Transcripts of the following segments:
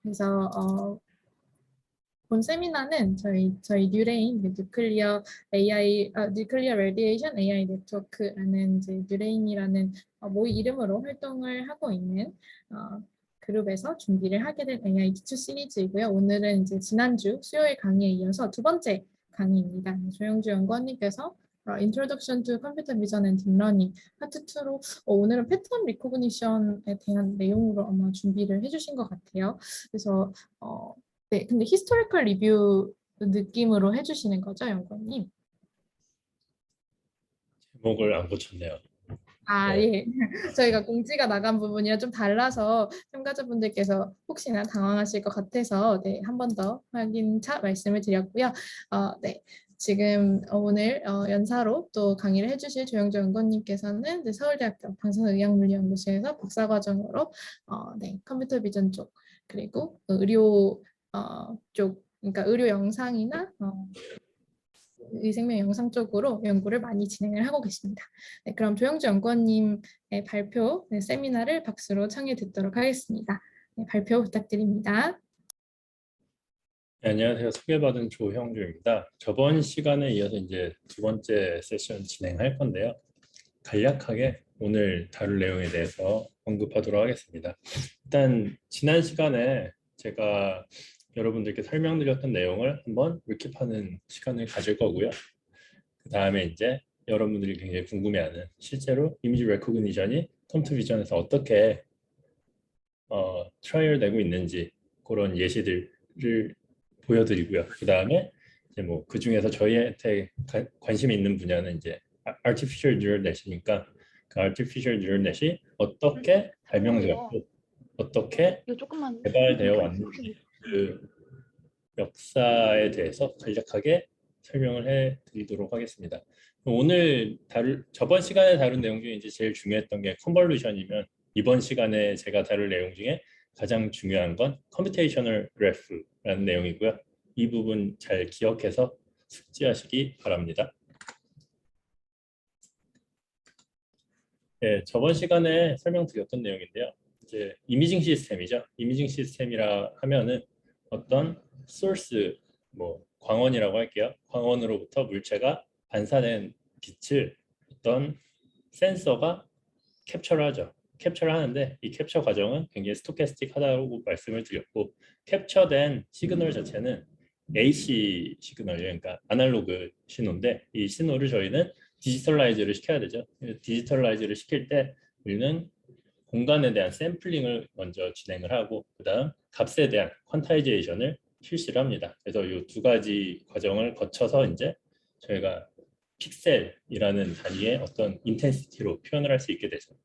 그래서 본 세미나는 저희 뉴레인 뉴클리어 AI 뉴클리어 레디에이션 AI 네트워크라는 이제 뉴레인이라는 모의 이름으로 활동을 하고 있는 그룹에서 준비를 하게 된 AI 기초 시리즈이고요. 오늘은 이제 지난주 수요일 강의에 이어서 두 번째 강의입니다. 조영주 연구원님께서 Introduction to Computer Vision and Deep Learning 파트 2로 오늘은 패턴 리코그니션에 대한 내용으로 아마 준비를 해주신 것 같아요. 그래서 네, 근데 히스토리컬 리뷰 느낌으로 해주시는 거죠, 연구원님? 제목을 안 고쳤네요. 아, 네. 예. 저희가 공지가 나간 부분이랑 좀 달라서 참가자분들께서 혹시나 당황하실 것 같아서 네, 한 번 더 확인차 말씀을 드렸고요. 네. 지금 오늘 연사로 또 강의를 해주실 조영주 연구원님께서는 서울대학교 방사능의학물리연구소에서 박사과정으로 네, 컴퓨터 비전 쪽 그리고 의료 쪽 그러니까 의료 영상이나 의생명 영상 쪽으로 연구를 많이 진행을 하고 계십니다. 네, 그럼 조영주 연구원님의 발표 네, 세미나를 박수로 청해 듣도록 하겠습니다. 네, 발표 부탁드립니다. 네, 안녕하세요. 소개받은 조형주입니다. 저번 시간에 이어서 이제 두 번째 세션 진행할 건데요. 간략하게 오늘 다룰 내용에 대해서 언급하도록 하겠습니다. 일단 지난 시간에 제가 여러분들께 설명드렸던 내용을 한번 리캡하는 시간을 가질 거고요. 그 다음에 이제 여러분들이 굉장히 궁금해하는 실제로 이미지 레코그니션이 컴퓨터 비전에서 어떻게 트라이얼 되고 있는지 그런 예시들을 보여드리고요. 그 다음에 이제 뭐 그 중에서 저희한테 관심이 있는 분야는 이제 Artificial Neural Net이니까 그 Artificial Neural Net이 어떻게 발명되었고 어떻게 개발되어 왔는지 그 역사에 대해서 간략하게 설명을 해드리도록 하겠습니다. 오늘 저번 시간에 다룬 내용 중에 이제 제일 중요했던 게 컨볼루션이면 이번 시간에 제가 다룰 내용 중에 가장 중요한 건 컴퓨테이셔널 그래프라는 내용이고요. 이 부분 잘 기억해서 숙지하시기 바랍니다. 네, 저번 시간에 설명드렸던 내용인데요. 이제 이미징 시스템이죠. 이미징 시스템이라 하면은 어떤 소스, 뭐 광원이라고 할게요. 광원으로부터 물체가 반사된 빛을 어떤 센서가 캡처를 하죠. 캡처를 하는데 이 캡처 과정은 굉장히 스토캐스틱하다고 말씀을 드렸고 캡처된 시그널 자체는 AC 시그널이에요. 그러니까 아날로그 신호인데 이 신호를 저희는 디지털라이즈를 시켜야 되죠. 디지털라이즈를 시킬 때 우리는 공간에 대한 샘플링을 먼저 진행을 하고 그 다음 값에 대한 퀀타이제이션을 실시를 합니다. 그래서 이 두 가지 과정을 거쳐서 이제 저희가 픽셀이라는 단위의 어떤 인텐시티로 표현을 할 수 있게 되죠.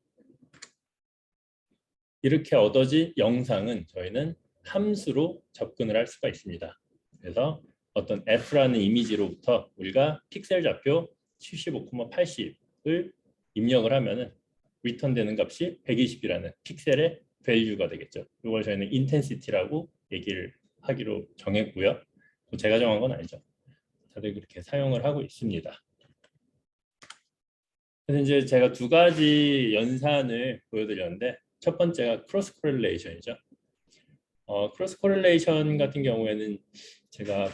이렇게 얻어진 영상은 저희는 함수로 접근을 할 수가 있습니다. 그래서 어떤 f라는 이미지로부터 우리가 픽셀 좌표 75,80을 입력을 하면은 리턴되는 값이 120이라는 픽셀의 밸류가 되겠죠. 이걸 저희는 인텐시티라고 얘기를 하기로 정했고요. 제가 정한 건 아니죠. 다들 그렇게 사용을 하고 있습니다. 그래서 이제 제가 두 가지 연산을 보여드렸는데 첫 번째가 크로스 코렐레이션이죠. 크로스 코렐레이션 같은 경우에는 제가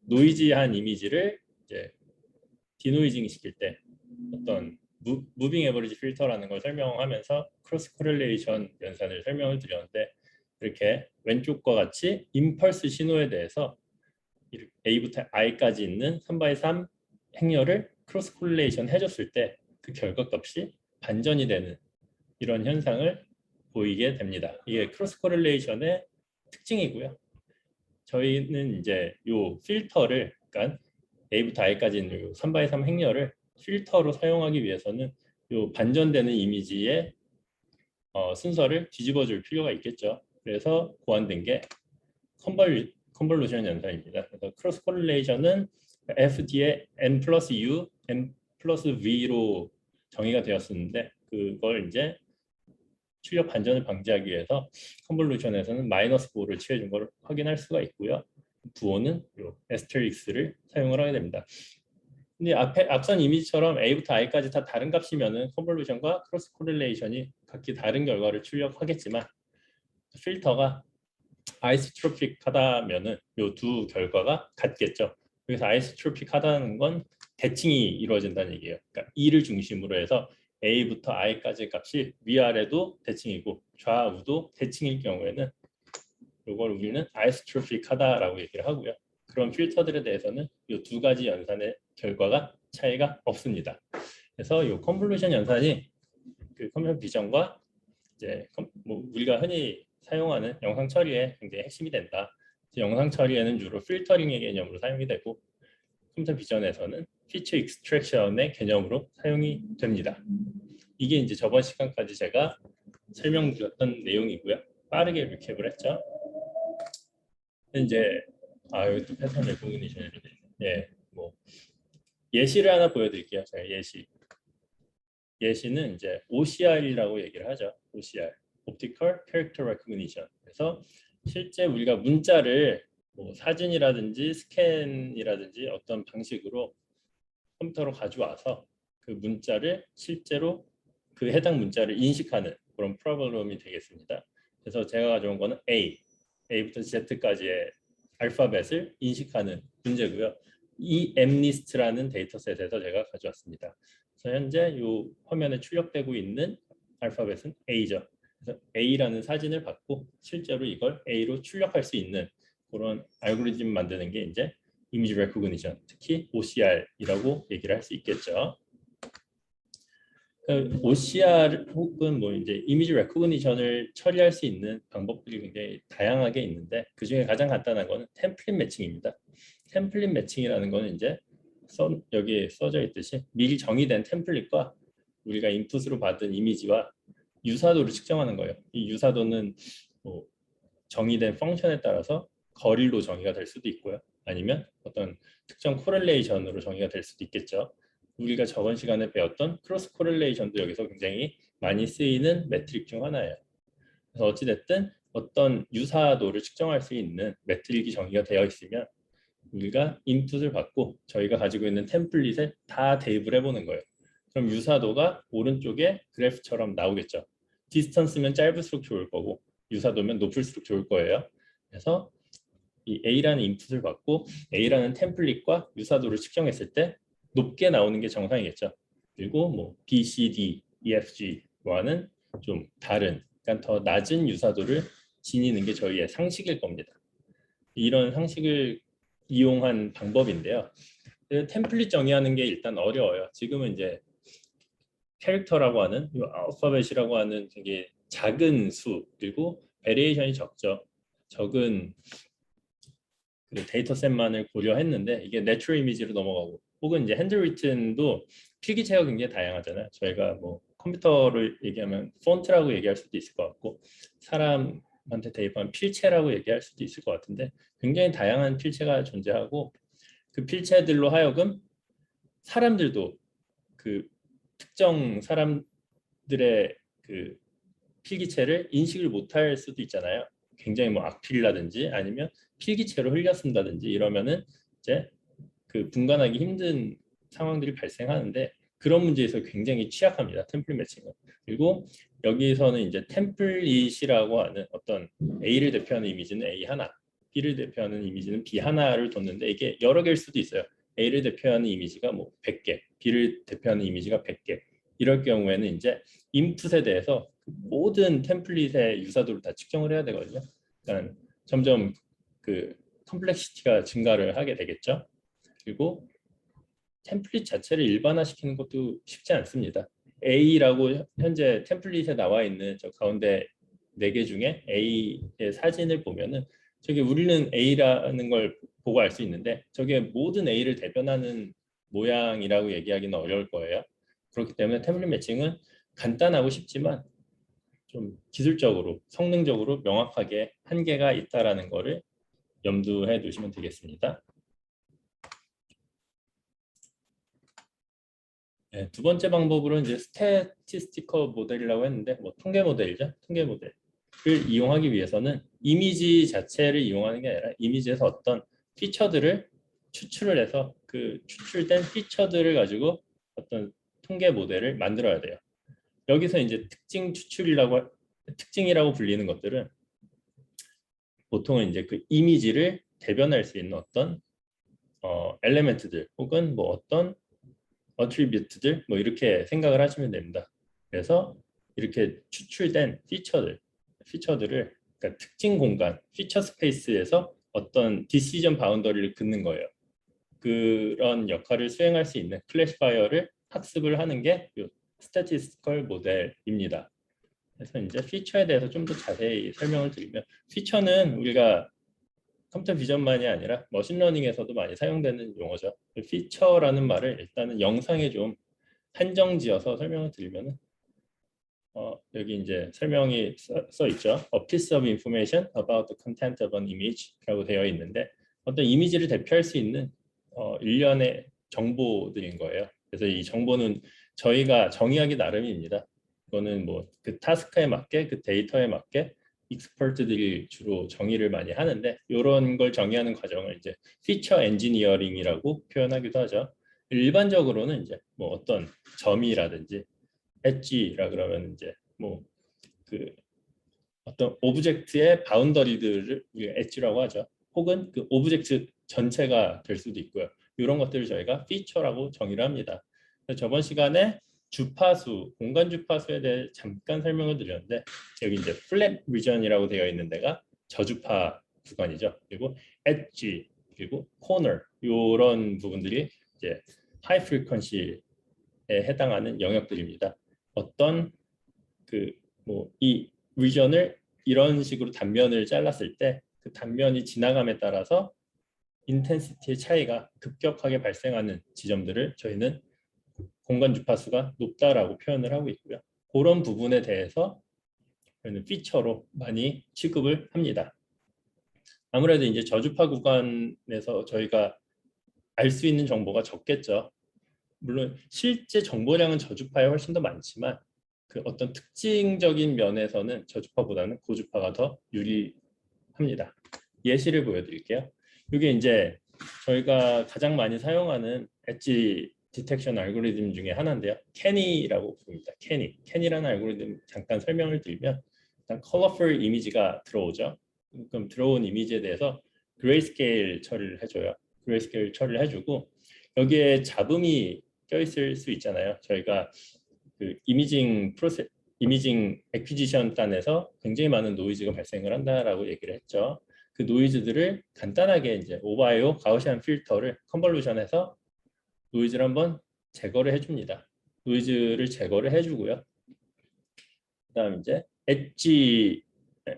노이지한 이미지를 이제 디노이징 시킬 때 어떤 무빙 에버리지 필터라는 걸 설명하면서 크로스 코렐레이션 연산을 설명을 드렸는데 이렇게 왼쪽과 같이 임펄스 신호에 대해서 A부터 I까지 있는 3x3 행렬을 크로스 코렐레이션 해줬을 때 그 결과값이 반전이 되는 이런 현상을 보이게 됩니다. 이게 크로스 코렐레이션의 특징이고요. 저희는 이제 이 필터를 그러니까 A부터 I까지 있는 3x3 행렬을 필터로 사용하기 위해서는 이 반전되는 이미지의 순서를 뒤집어 줄 필요가 있겠죠. 그래서 고안된 게 컨볼루션 연산입니다. 그래서 크로스 코렐레이션은 FD의 N 플러스 U, N 플러스 V로 정의가 되었었는데 그걸 이제 출력 반전을 방지하기 위해서 컨볼루션에서는 마이너스 9를 취해준 걸 확인할 수가 있고요. 부호는 에스테릭스를 사용을 하게 됩니다. 근데 앞선 이미지처럼 A부터 I까지 다 다른 값이면은 컨볼루션과 크로스 코렐레이션이 각기 다른 결과를 출력하겠지만 필터가 아이소트로픽하다면은 요 두 결과가 같겠죠. 그래서 아이소트로픽하다는 건 대칭이 이루어진다는 얘기예요. 그러니까 E를 중심으로 해서 A부터 I까지의 값이 위아래도 대칭이고 좌우도 대칭일 경우에는 이걸 우리는 아이소트로픽하다라고 얘기를 하고요. 그런 필터들에 대해서는 이 두 가지 연산의 결과가 차이가 없습니다. 그래서 이 컨볼루션 연산이 그 컴퓨터 비전과 이제 뭐 우리가 흔히 사용하는 영상 처리에 굉장히 핵심이 된다. 영상 처리에는 주로 필터링의 개념으로 사용이 되고 컴퓨터 비전에서는 피처 익스트랙션의 개념으로 사용이 됩니다. 이게 이제 저번 시간까지 제가 설명드렸던 내용이고요. 빠르게 리캡을 했죠. 이제 여기 또 패턴 레코그니션이 돼 있네. 예, 뭐 예시를 하나 보여드릴게요. 제가 예시는 이제 OCR이라고 얘기를 하죠. OCR, Optical Character Recognition. 그래서 실제 우리가 문자를 뭐 사진이라든지 스캔이라든지 어떤 방식으로 컴퓨터로 가져와서 그 문자를 실제로 그 해당 문자를 인식하는 그런 프로그램이 되겠습니다. 그래서 제가 가져온 거는 A부터 Z까지의 알파벳을 인식하는 문제고요. 이 MNIST라는 데이터셋에서 제가 가져왔습니다. 그래서 현재 이 화면에 출력되고 있는 알파벳은 A죠. 그래서 A라는 사진을 받고 실제로 이걸 A로 출력할 수 있는 그런 알고리즘 만드는 게 이제 이미지 레코그니션, 특히 OCR이라고 얘기를 할 수 있겠죠. OCR 혹은 뭐 이제 이미지 레코그니션을 처리할 수 있는 방법들이 굉장히 다양하게 있는데 그 중에 가장 간단한 거는 템플릿 매칭입니다. 템플릿 매칭이라는 거는 이제 여기에 써져 있듯이 미리 정의된 템플릿과 우리가 인풋으로 받은 이미지와 유사도를 측정하는 거예요. 이 유사도는 뭐 정의된 펑션에 따라서 거리로 정의가 될 수도 있고요. 아니면 어떤 특정 코렐레이션으로 정의가 될 수도 있겠죠. 우리가 저번 시간에 배웠던 크로스 코렐레이션도 여기서 굉장히 많이 쓰이는 매트릭 중 하나예요. 그래서 어찌됐든 어떤 유사도를 측정할 수 있는 매트릭이 정의가 되어 있으면 우리가 인풋을 받고 저희가 가지고 있는 템플릿에 다 대입을 해보는 거예요. 그럼 유사도가 오른쪽에 그래프처럼 나오겠죠. 디스턴스면 짧을수록 좋을 거고 유사도면 높을수록 좋을 거예요. 그래서 이 A라는 인풋을 받고 A라는 템플릿과 유사도를 측정했을 때 높게 나오는 게 정상이겠죠. 그리고 뭐 B, C, D, E, F, G와는 좀 다른, 그러니까 더 낮은 유사도를 지니는 게 저희의 상식일 겁니다. 이런 상식을 이용한 방법인데요. 템플릿 정의하는 게 일단 어려워요. 지금은 이제 캐릭터라고 하는 이 알파벳이라고 하는 되게 작은 수 그리고 베리에이션이 적은 그 데이터셋만을 고려했는데 이게 내추럴 이미지로 넘어가고 혹은 이제 핸드리튼도 필기체가 굉장히 다양하잖아요. 저희가 뭐 컴퓨터를 얘기하면 폰트라고 얘기할 수도 있을 것 같고 사람한테 대입한 필체라고 얘기할 수도 있을 것 같은데 굉장히 다양한 필체가 존재하고 그 필체들로 하여금 사람들도 그 특정 사람들의 그 필기체를 인식을 못할 수도 있잖아요. 굉장히 뭐 악필이라든지 아니면 필기체로 흘려 쓴다든지 이러면은 이제 그 분간하기 힘든 상황들이 발생하는데 그런 문제에서 굉장히 취약합니다. 템플릿 매칭은. 그리고 여기서는 이제 템플릿이라고 하는 어떤 A를 대표하는 이미지는 A 하나, B를 대표하는 이미지는 B 하나를 뒀는데 이게 여러 개일 수도 있어요. A를 대표하는 이미지가 뭐 100개, B를 대표하는 이미지가 100개. 이럴 경우에는 이제 인풋에 대해서 모든 템플릿의 유사도를 다 측정을 해야 되거든요. 그러니까 점점 그 컴플렉시티가 증가를 하게 되겠죠. 그리고 템플릿 자체를 일반화시키는 것도 쉽지 않습니다. A라고 현재 템플릿에 나와 있는 저 가운데 4개 중에 A의 사진을 보면은 저게 우리는 A라는 걸 보고 알 수 있는데 저게 모든 A를 대변하는 모양이라고 얘기하기는 어려울 거예요. 그렇기 때문에 템플릿 매칭은 간단하고 쉽지만 좀 기술적으로 성능적으로 명확하게 한계가 있다라는 거를 염두해 두시면 되겠습니다. 네, 두 번째 방법으로는 이제 스태티스티컬 모델이라고 했는데 뭐 통계 모델이죠. 통계 모델을 이용하기 위해서는 이미지 자체를 이용하는 게 아니라 이미지에서 어떤 피처들을 추출을 해서 그 추출된 피처들을 가지고 어떤 통계 모델을 만들어야 돼요. 여기서 이제 특징이라고 불리는 것들은 보통은 이제 그 이미지를 대변할 수 있는 어떤 엘레멘트들 혹은 뭐 어떤 어트리뷰트들 뭐 이렇게 생각을 하시면 됩니다. 그래서 이렇게 추출된 피처들을 그러니까 특징 공간, 피처 스페이스에서 어떤 디시전 바운더리를 긋는 거예요. 그런 역할을 수행할 수 있는 클래시파이어를 학습을 하는 게 스태티스티컬 모델입니다. 그래서 이제 피처에 대해서 좀 더 자세히 설명을 드리면 피처는 우리가 컴퓨터 비전만이 아니라 머신러닝에서도 많이 사용되는 용어죠. 피처라는 말을 일단은 영상에 좀 한정지어서 설명을 드리면 여기 이제 설명이 써 있죠. A piece of information about the content of an image라고 되어 있는데 어떤 이미지를 대표할 수 있는 일련의 정보들인 거예요. 그래서 이 정보는 저희가 정의하기 나름입니다. 이거는 뭐 그 타스크에 맞게 그 데이터에 맞게 익스퍼트들이 주로 정의를 많이 하는데 이런 걸 정의하는 과정을 이제 피처 엔지니어링이라고 표현하기도 하죠. 일반적으로는 이제 뭐 어떤 점이라든지 엣지라 그러면 이제 뭐 그 어떤 오브젝트의 바운더리들을 엣지라고 하죠. 혹은 그 오브젝트 전체가 될 수도 있고요. 이런 것들을 저희가 피처라고 정의를 합니다. 저번 시간에 주파수, 공간 주파수에 대해 잠깐 설명을 드렸는데 여기 이제 플랫 리전이라고 되어 있는 데가 저주파 구간이죠. 그리고 엣지, 그리고 코너 이런 부분들이 이제 하이 프리퀀시에 해당하는 영역들입니다. 어떤 그 뭐 이 리전을 이런 식으로 단면을 잘랐을 때 그 단면이 지나감에 따라서 인텐시티의 차이가 급격하게 발생하는 지점들을 저희는 공간 주파수가 높다라고 표현을 하고 있고요. 그런 부분에 대해서 저희는 피처로 많이 취급을 합니다. 아무래도 이제 저주파 구간에서 저희가 알 수 있는 정보가 적겠죠. 물론 실제 정보량은 저주파에 훨씬 더 많지만 그 어떤 특징적인 면에서는 저주파보다는 고주파가 더 유리합니다. 예시를 보여드릴게요. 이게 이제 저희가 가장 많이 사용하는 엣지 디텍션 알고리즘 중에 하나인데요. 캐니라고 부릅니다. 캐니라는 알고리즘 잠깐 설명을 드리면 일단 컬러풀 이미지가 들어오죠. 그럼 들어온 이미지에 대해서 그레이스케일 처리를 해줘요. 그레이스케일 처리를 해주고 여기에 잡음이 껴있을 수 있잖아요. 저희가 그 이미징 애퀴지션 단에서 굉장히 많은 노이즈가 발생을 한다라고 얘기를 했죠. 그 노이즈들을 간단하게 이제 오바이오 가우시안 필터를 컨볼루션해서 노이즈를 한번 제거를 해줍니다. 노이즈를 제거를 해주고요. 그다음 이제 엣지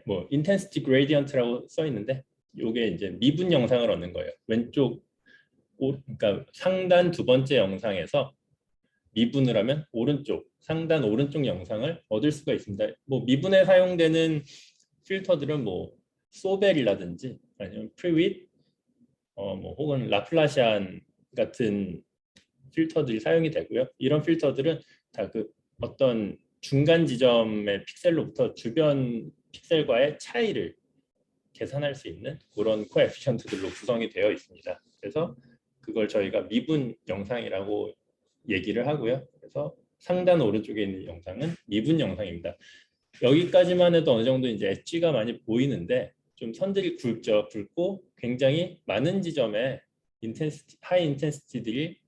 뭐 인텐시티 그레디언트라고 써 있는데 이게 이제 미분 영상을 얻는 거예요. 왼쪽 그러니까 상단 두 번째 영상에서 미분을 하면 상단 오른쪽 영상을 얻을 수가 있습니다. 뭐 미분에 사용되는 필터들은 뭐 소벨이라든지 아니면 프리윗, 뭐 혹은 라플라시안 같은 필터들이 사용이 되고요. 이런 필터들은 다 그 어떤 중간 지점의 픽셀로부터 주변 픽셀과의 차이를 계산할 수 있는 그런 코에피션트들로 구성이 되어 있습니다. 그래서 그걸 저희가 미분 영상이라고 얘기를 하고요. 그래서 상단 오른쪽에 있는 영상은 미분 영상입니다. 여기까지만 해도 어느 정도 이제 엣지가 많이 보이는데 좀 선들이 굵고 굉장히 많은 지점에 하이 인텐시티들이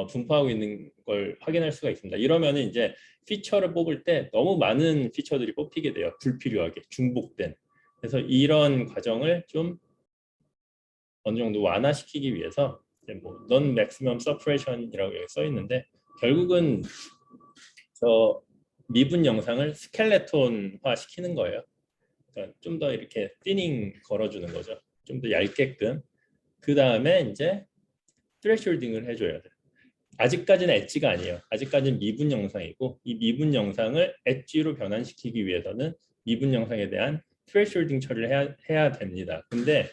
분포하고 있는 걸 확인할 수가 있습니다. 이러면 이제 피처를 뽑을 때 너무 많은 피처들이 뽑히게 돼요. 불필요하게 중복된. 그래서 이런 과정을 좀 어느 정도 완화시키기 위해서 뭐 non maximum separation이라고 여기 써 있는데 결국은 저 미분 영상을 스켈레톤화 시키는 거예요. 그러니까 좀 더 이렇게 티닝 걸어주는 거죠. 좀 더 얇게끔. 그 다음에 이제 트레셔딩을 해줘야 돼요. 아직까지는 엣지가 아니에요. 아직까지는 미분 영상이고 이 미분 영상을 엣지로 변환시키기 위해서는 미분 영상에 대한 트레셔딩 처리를 해야 됩니다. 근데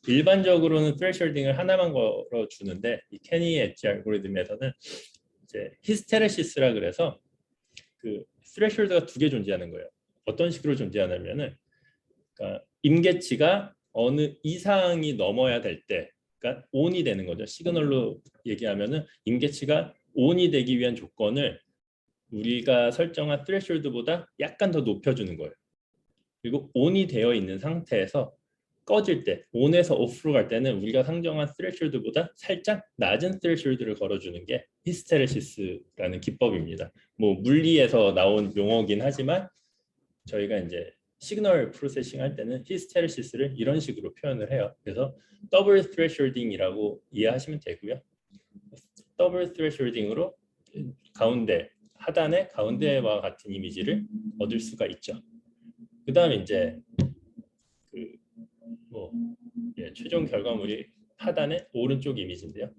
일반적으로는 트레셔딩을 하나만 걸어주는데 이 캐니 엣지 알고리즘에서는 이제 히스테레시스라 그래서 그 스레셜드가 두 개 존재하는 거예요. 어떤 식으로 존재하냐면은 그러니까 임계치가 어느 이상이 넘어야 될 때, 그러니까 온이 되는 거죠. 시그널로 얘기하면은 임계치가 온이 되기 위한 조건을 우리가 설정한 스레셜드보다 약간 더 높여주는 거예요. 그리고 온이 되어 있는 상태에서 꺼질 때, ON에서 OFF로 갈 때는 우리가 상정한 스레숄드보다 살짝 낮은 스레숄드를 걸어주는 게 히스테레시스라는 기법입니다. 뭐 물리에서 나온 용어긴 하지만 저희가 이제 시그널 프로세싱 할 때는 히스테레시스를 이런 식으로 표현을 해요. 그래서 더블 스레숄딩이라고 이해하시면 되고요. 더블 스레숄딩으로 가운데 하단의 가운데와 같은 이미지를 얻을 수가 있죠. 그 다음에 이제 최종 결과물이 하단의 오른쪽 이미지인데요.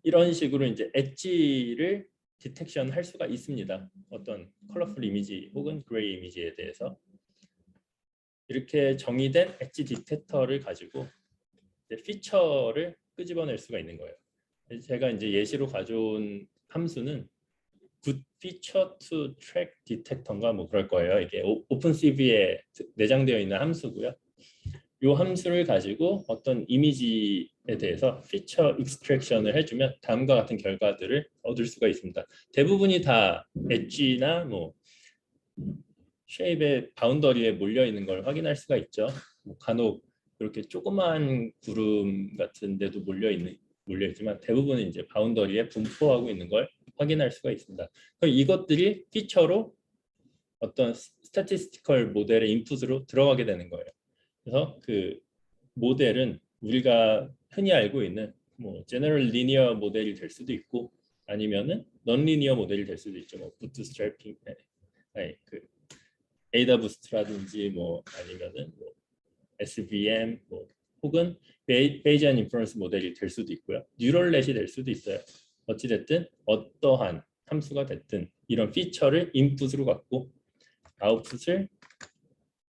이런 식으로 이제 엣지를 디텍션 할 수가 있습니다. 어떤 컬러풀 이미지 혹은 그레이 이미지에 대해서 이렇게 정의된 엣지 디텍터를 가지고 이제 피처를 끄집어낼 수가 있는 거예요. 제가 이제 예시로 가져온 함수는 good feature to track detector인가 뭐 그럴 거예요. 이게 오픈CV에 내장되어 있는 함수고요. 이 함수를 가지고 어떤 이미지에 대해서 피처 익스트랙션을 해주면 다음과 같은 결과들을 얻을 수가 있습니다. 대부분이 다 엣지나 뭐 쉐입의 바운더리에 몰려 있는 걸 확인할 수가 있죠. 뭐 간혹 이렇게 조그만 구름 같은 데도 몰려 있지만 대부분은 이제 바운더리에 분포하고 있는 걸 확인할 수가 있습니다. 그럼 이것들이 피처로 어떤 스태티스티컬 모델의 인풋으로 들어가게 되는 거예요. 그래서 그 모델은 우리가 흔히 알고 있는 뭐 제너럴 리니어 모델이 될 수도 있고 아니면은 넌 리니어 모델이 될 수도 있죠. 뭐 부트스트래핑, 그 에이다 부스트라든지 뭐 아니면은 뭐 SVM 뭐 혹은 베이지안 인퍼런스 모델이 될 수도 있고요. 뉴럴넷이 될 수도 있어요. 어찌 됐든 어떠한 함수가 됐든 이런 피처를 인풋으로 갖고 아웃풋을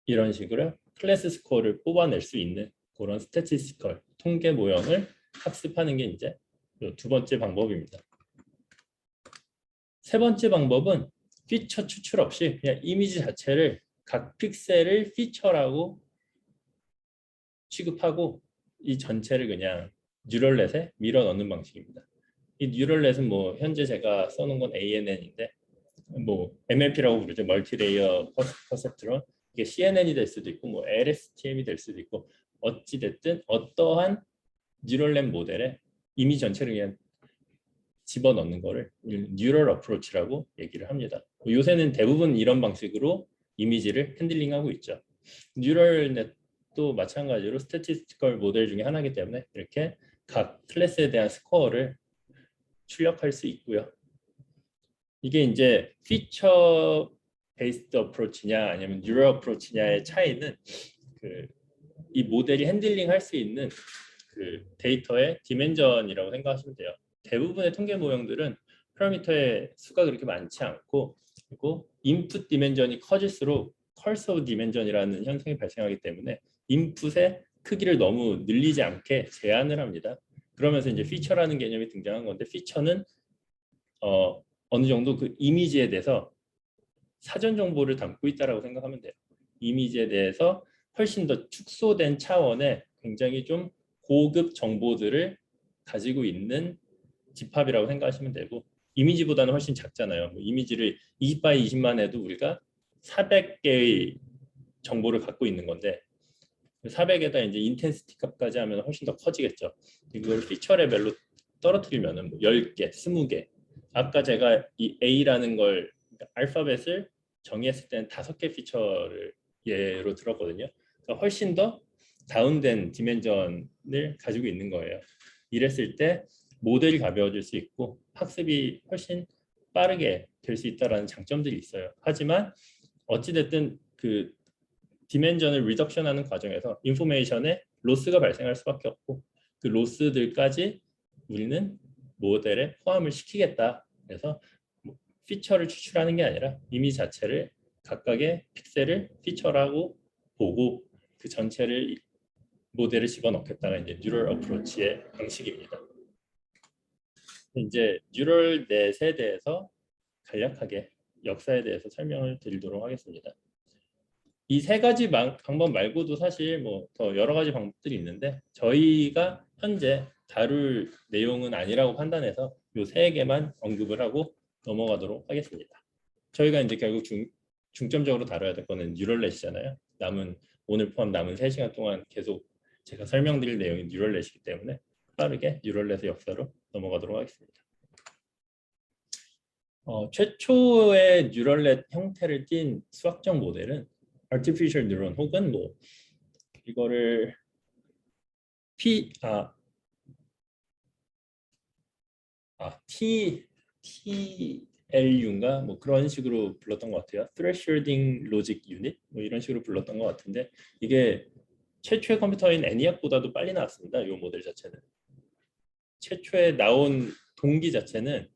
이런 식으로 클래스 스코어를 뽑아낼 수 있는 그런 스태티스티컬 통계 모형을 학습하는 게 이제 두 번째 방법입니다. 세 번째 방법은 피처 추출 없이 그냥 이미지 자체를 각 픽셀을 피처라고 취급하고 이 전체를 그냥 뉴럴넷에 밀어 넣는 방식입니다. 이 뉴럴넷은 뭐 현재 제가 써놓은 건 ANN인데 뭐 MLP라고 부르죠. 멀티레이어 퍼셉트론. 이게 CNN이 될 수도 있고 뭐 LSTM이 될 수도 있고 어찌 됐든 어떠한 뉴럴넷 모델에 이미지 전체를 그냥 집어넣는 거를 뉴럴 어프로치라고 얘기를 합니다. 요새는 대부분 이런 방식으로 이미지를 핸들링하고 있죠. 뉴럴넷도 마찬가지로 스태티스티컬 모델 중에 하나이기 때문에 이렇게 각 클래스에 대한 스코어를 출력할 수 있고요. 이게 이제 피처 베이스드 어프로치냐 아니면 뉴럴 어프로치냐의 차이는 이 모델이 핸들링 할 수 있는 그 데이터의 디멘전이라고 생각하시면 돼요. 대부분의 통계 모형들은 파라미터의 수가 그렇게 많지 않고 그리고 인풋 디멘전이 커질수록 컬서 디멘전이라는 현상이 발생하기 때문에 인풋의 크기를 너무 늘리지 않게 제한을 합니다. 그러면서 이제 피처라는 개념이 등장한 건데 피처는 어느 정도 그 이미지에 대해서 사전 정보를 담고 있다라고 생각하면 돼요. 이미지에 대해서 훨씬 더 축소된 차원의 굉장히 좀 고급 정보들을 가지고 있는 집합이라고 생각하시면 되고 이미지보다는 훨씬 작잖아요. 뭐 이미지를 20x 20만 해도 우리가 400개의 정보를 갖고 있는 건데 400에다 이제 인텐시티 값까지 하면 훨씬 더 커지겠죠. 이걸 피처 레벨로 떨어뜨리면은 뭐 10개, 20개. 아까 제가 이 A라는 걸 알파벳을 정의했을 때는 5개 피처를 예로 들었거든요. 그러니까 훨씬 더 다운된 디멘전을 가지고 있는 거예요. 이랬을 때 모델이 가벼워질 수 있고 학습이 훨씬 빠르게 될 수 있다는 장점들이 있어요. 하지만 어찌됐든 그 디멘전을 리덕션하는 과정에서 인포메이션에 로스가 발생할 수밖에 없고 그 로스들까지 우리는 모델에 포함을 시키겠다. 그래서 피처를 추출하는 게 아니라 이미지 자체를 각각의 픽셀을 피처라고 보고 그 전체를 모델을 집어넣겠다가 이제 뉴럴 어프로치의 방식입니다. 이제 뉴럴 넷에 대해서 간략하게 역사에 대해서 설명을 드리도록 하겠습니다. 이 세 가지 방법 말고도 사실 뭐 더 여러 가지 방법들이 있는데 저희가 현재 다룰 내용은 아니라고 판단해서 이 세 개만 언급을 하고 넘어가도록 하겠습니다. 저희가 이제 결국 중점적으로 다뤄야 될 거는 뉴럴넷이잖아요. 오늘 포함 남은 3시간 동안 계속 제가 설명드릴 내용이 뉴럴넷이기 때문에 빠르게 뉴럴넷의 역사로 넘어가도록 하겠습니다. 최초의 뉴럴넷 형태를 띈 수학적 모델은 artificial neuron 혹은 뭐 이거를 TLU인가 뭐 그런 식으로 불렀던 것 같아요. Thresholding Logic Unit 뭐 이런 식으로 불렀던 것 같은데 이게 최초의 컴퓨터인 ENIAC보다도 빨리 나왔습니다. 이 모델 자체는. 최초에 나온 동기 자체는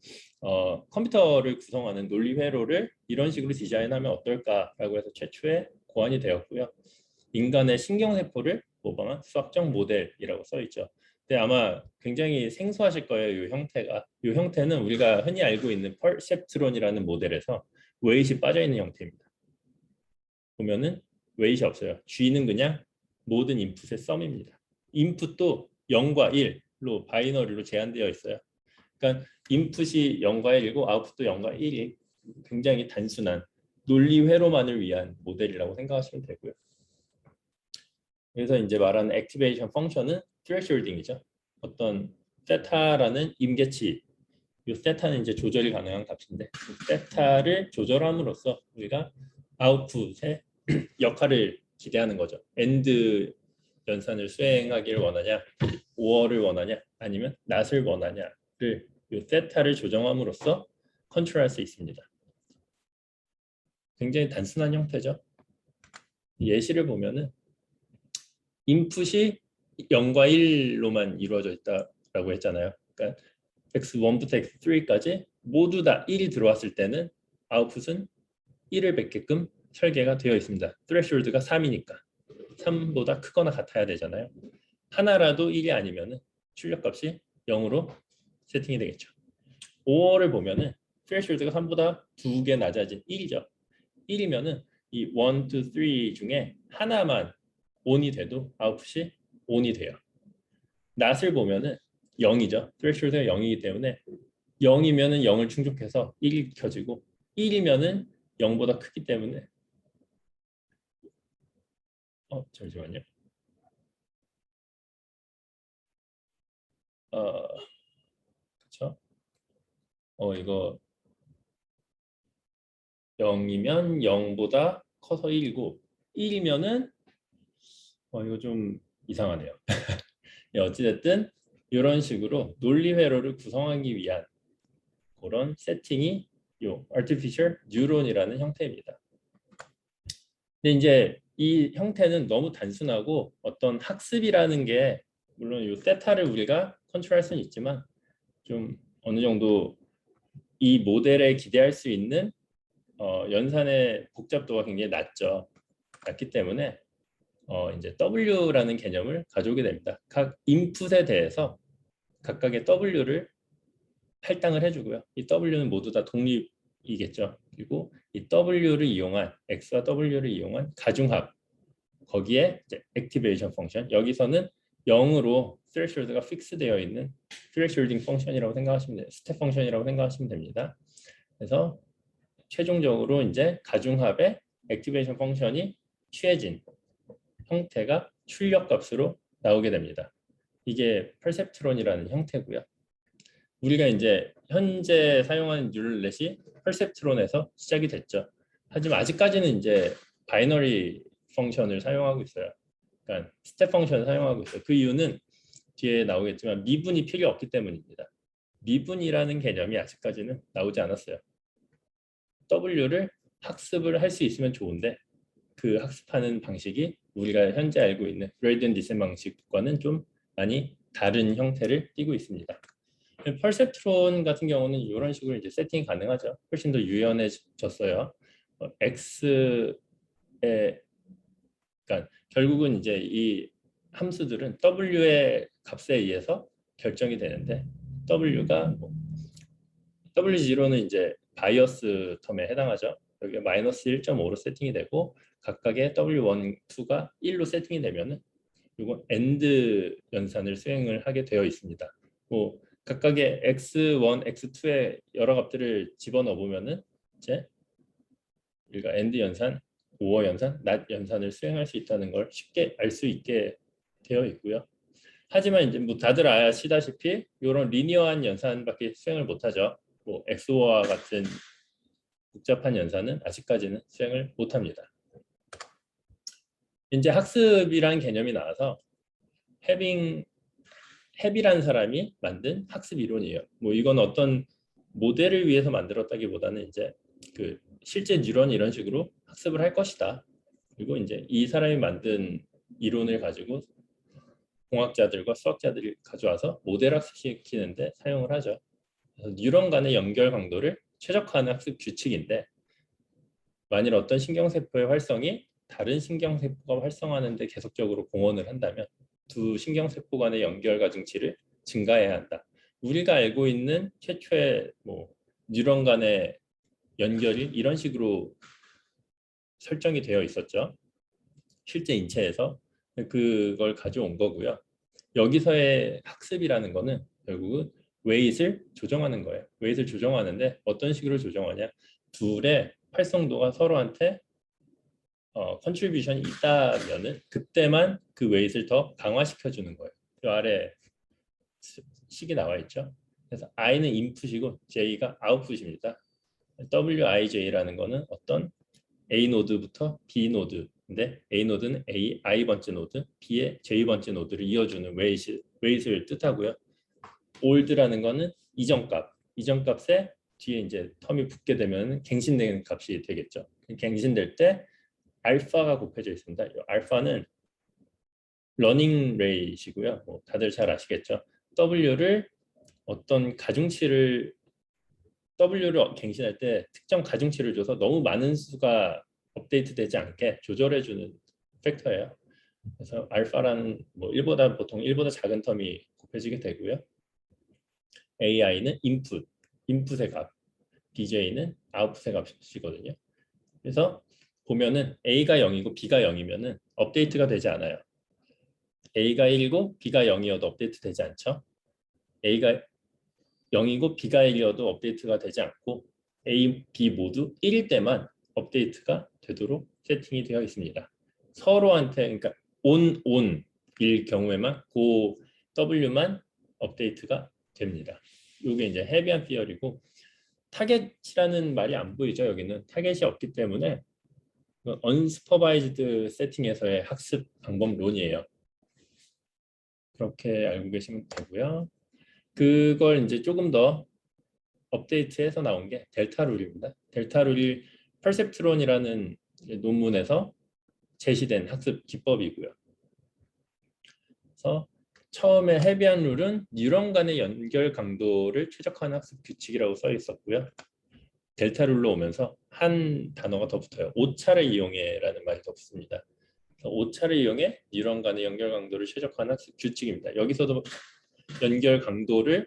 컴퓨터를 구성하는 논리 회로를 이런 식으로 디자인하면 어떨까라고 해서 최초에 고안이 되었고요. 인간의 신경세포를 모방한 수학적 모델이라고 써 있죠. 근데 아마 굉장히 생소하실 거예요. 이 형태가. 이 형태는 우리가 흔히 알고 있는 퍼셉트론이라는 모델에서 웨이트이 빠져 있는 형태입니다. 보면은 웨이트이 없어요. G는 그냥 모든 인풋의 썸입니다. 인풋도 0과 1로 바이너리로 제한되어 있어요. 그러니까 인풋이 0과 1이고 아웃풋도 0과 1이 굉장히 단순한 논리 회로만을 위한 모델이라고 생각하시면 되고요. 그래서 이제 말하는 액티베이션 펑션은 thresholding이죠. 어떤 세타라는 임계치, 이 세타는 이제 조절이 가능한 값인데 세타를 조절함으로써 우리가 아웃풋의 역할을 기대하는 거죠. 엔드 연산을 수행하기를 원하냐, OR을 원하냐, 아니면 not을 원하냐를 이 세타를 조정함으로써 컨트롤할 수 있습니다. 굉장히 단순한 형태죠. 예시를 보면은 인풋이 0과 1로만 이루어져 있다라고 했잖아요. 그러니까 x1부터 x3까지 모두 다 1이 들어왔을 때는 아웃풋은 1을 뱉게끔 설계가 되어 있습니다. threshold가 3이니까 3보다 크거나 같아야 되잖아요. 하나라도 1이 아니면 출력값이 0으로 세팅이 되겠죠. 5를 보면은 threshold가 3보다 2개 낮아진 1이죠. 1이면은 이 1, 2, 3 중에 하나만 ON이 돼도 아웃풋이 ON이 돼요. not을 보면은 0이죠. threshold가 0이기 때문에 0이면은 0을 충족해서 1이 켜지고 1이면은 0보다 크기 때문에 잠시만요. 그렇죠? 이거 0이면 0보다 커서 1이고 1이면은 이거 좀 이상하네요. 네, 어찌됐든 이런 식으로 논리 회로를 구성하기 위한 그런 세팅이 요 artificial neuron이라는 형태입니다. 근데 이제 이 형태는 너무 단순하고 어떤 학습이라는 게 물론 요 세타를 우리가 컨트롤할 수는 있지만 좀 어느 정도 이 모델에 기대할 수 있는 연산의 복잡도가 굉장히 낮기 때문에 이제 W라는 개념을 가져오게 됩니다. 각 인풋에 대해서 각각의 W를 할당을 해주고요. 이 W는 모두 다 독립이겠죠. 그리고 이 W를 이용한 X와 W를 이용한 가중합 거기에 이제 액티베이션 펑션 여기서는 0으로 threshold가 픽스되어 있는 thresholding 펑션이라고 생각하시면 돼요. 스텝 펑션이라고 생각하시면 됩니다. 그래서 최종적으로 이제 가중합의 액티베이션 펑션이 취해진 형태가 출력값으로 나오게 됩니다. 이게 퍼셉트론이라는 형태고요. 우리가 이제 현재 사용하는 뉴럴넷이 퍼셉트론에서 시작이 됐죠. 하지만 아직까지는 이제 바이너리 펑션을 사용하고 있어요. 그러니까 스텝 펑션을 사용하고 있어요. 그 이유는 뒤에 나오겠지만 미분이 필요 없기 때문입니다. 미분이라는 개념이 아직까지는 나오지 않았어요. W를 학습을 할 수 있으면 좋은데 그 학습하는 방식이 우리가 현재 알고 있는 그레이디언트 디센트 방식과는 좀 많이 다른 형태를 띠고 있습니다. 퍼셉트론 같은 경우는 이런 식으로 이제 세팅이 가능하죠. 훨씬 더 유연해졌어요. X의 그러니까 결국은 이제 이 함수들은 W의 값에 의해서 결정이 되는데 W가 W0는 이제 바이어스 텀에 해당하죠. 여기 마이너스 1.5로 세팅이 되고 각각의 W1, 2가 1로 세팅이 되면은 이거 AND 연산을 수행을 하게 되어 있습니다. 뭐 각각의 x1, x2의 여러 값들을 집어넣어 보면은 이제 우리가 AND 연산, OR 연산, NOT 연산을 수행할 수 있다는 걸 쉽게 알 수 있게 되어 있고요. 하지만 이제 뭐 다들 아시다시피 이런 리니어한 연산밖에 수행을 못하죠. 뭐 XOR와 같은 복잡한 연산은 아직까지는 수행을 못합니다. 이제 학습이란 개념이 나와서 헵이라는 사람이 만든 학습 이론이에요. 뭐 이건 어떤 모델을 위해서 만들었다기보다는 이제 그 실제 뉴런이 이런 식으로 학습을 할 것이다. 그리고 이제 이 사람이 만든 이론을 가지고 공학자들과 수학자들이 가져와서 모델 학습시키는데 사용을 하죠. 그래서 뉴런 간의 연결 강도를 최적화하는 학습 규칙인데 만일 어떤 신경세포의 활성이 다른 신경세포가 활성화하는 데 계속적으로 공헌을 한다면 두 신경세포 간의 연결 가중치를 증가해야 한다. 우리가 알고 있는 최초의 뭐 뉴런 간의 연결이 이런 식으로 설정이 되어 있었죠. 실제 인체에서 그걸 가져온 거고요. 여기서의 학습이라는 거는 결국은 웨이트를 조정하는 거예요. 웨이트를 조정하는데 어떤 식으로 조정하냐? 둘의 활성도가 서로한테 컨트리뷰션이 있다면은 그때만 그 웨이트를 더 강화시켜 주는 거예요. 이 아래 식이 나와 있죠. 그래서 I는 인풋이고 J가 아웃풋입니다. WIJ라는 거는 어떤 A 노드부터 B 노드인데 A 노드는 I 번째 노드, B의 J 번째 노드를 이어주는 웨이트를 뜻하고요. old라는 거는 이전값에 뒤에 이제 텀이 붙게 되면 갱신되는 값이 되겠죠. 갱신될 때 알파가 곱해져 있습니다. 알파는 러닝 레이시고요. 뭐 다들 잘 아시겠죠. W를 어떤 가중치를 갱신할 때 특정 가중치를 줘서 너무 많은 수가 업데이트되지 않게 조절해주는 팩터예요. 그래서 알파라는 뭐 보통 1보다 작은 텀이 곱해지게 되고요. AI는 인풋의 값, BJ는 아웃풋의 값이거든요. 그래서 보면은 A가 0이고 B가 0이면은 업데이트가 되지 않아요. A가 1이고 B가 0이어도 업데이트 되지 않죠. A가 0이고 B가 1이어도 업데이트가 되지 않고 A, B 모두 1일 때만 업데이트가 되도록 세팅이 되어 있습니다. 서로한테 그러니까 on일 경우에만 그 W만 업데이트가 됩니다. 이게 이제 헤비한 피어리고 타겟이라는 말이 안 보이죠. 여기는 타겟이 없기 때문에 unsupervised 세팅에서의 학습 방법론이에요. 그렇게 알고 계시면 되고요. 그걸 이제 조금 더 업데이트해서 나온 게 델타 룰입니다. 델타 룰이 퍼셉트론이라는 논문에서 제시된 학습 기법이고요. 그래서 처음에 헤비한 룰은 뉴런 간의 연결 강도를 최적화하는 학습 규칙이라고 써 있었고요. 델타 룰로 오면서 한 단어가 더 붙어요. 오차를 이용해라는 말이 더 붙습니다. 오차를 이용해 뉴런 간의 연결 강도를 최적화하는 학습 규칙입니다. 여기서도 연결 강도의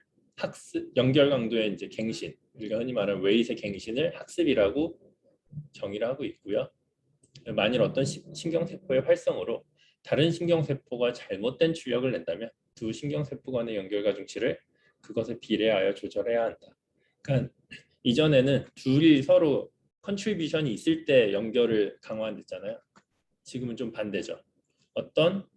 이제 갱신, 우리가 흔히 말하는 웨이트의 갱신을 학습이라고 정의를 하고 있고요. 만일 어떤 신경세포의 활성으로 다른 신경세포가 잘못된 출력을 낸다면 두 신경세포 간의 연결 가중치를 그것에 비례하여 조절해야 한다. 그러니까 이전에는 둘이 서로 컨트리뷰션이 있을 때 연결을 강화했잖아요. 지금은 좀 반대죠. 어떤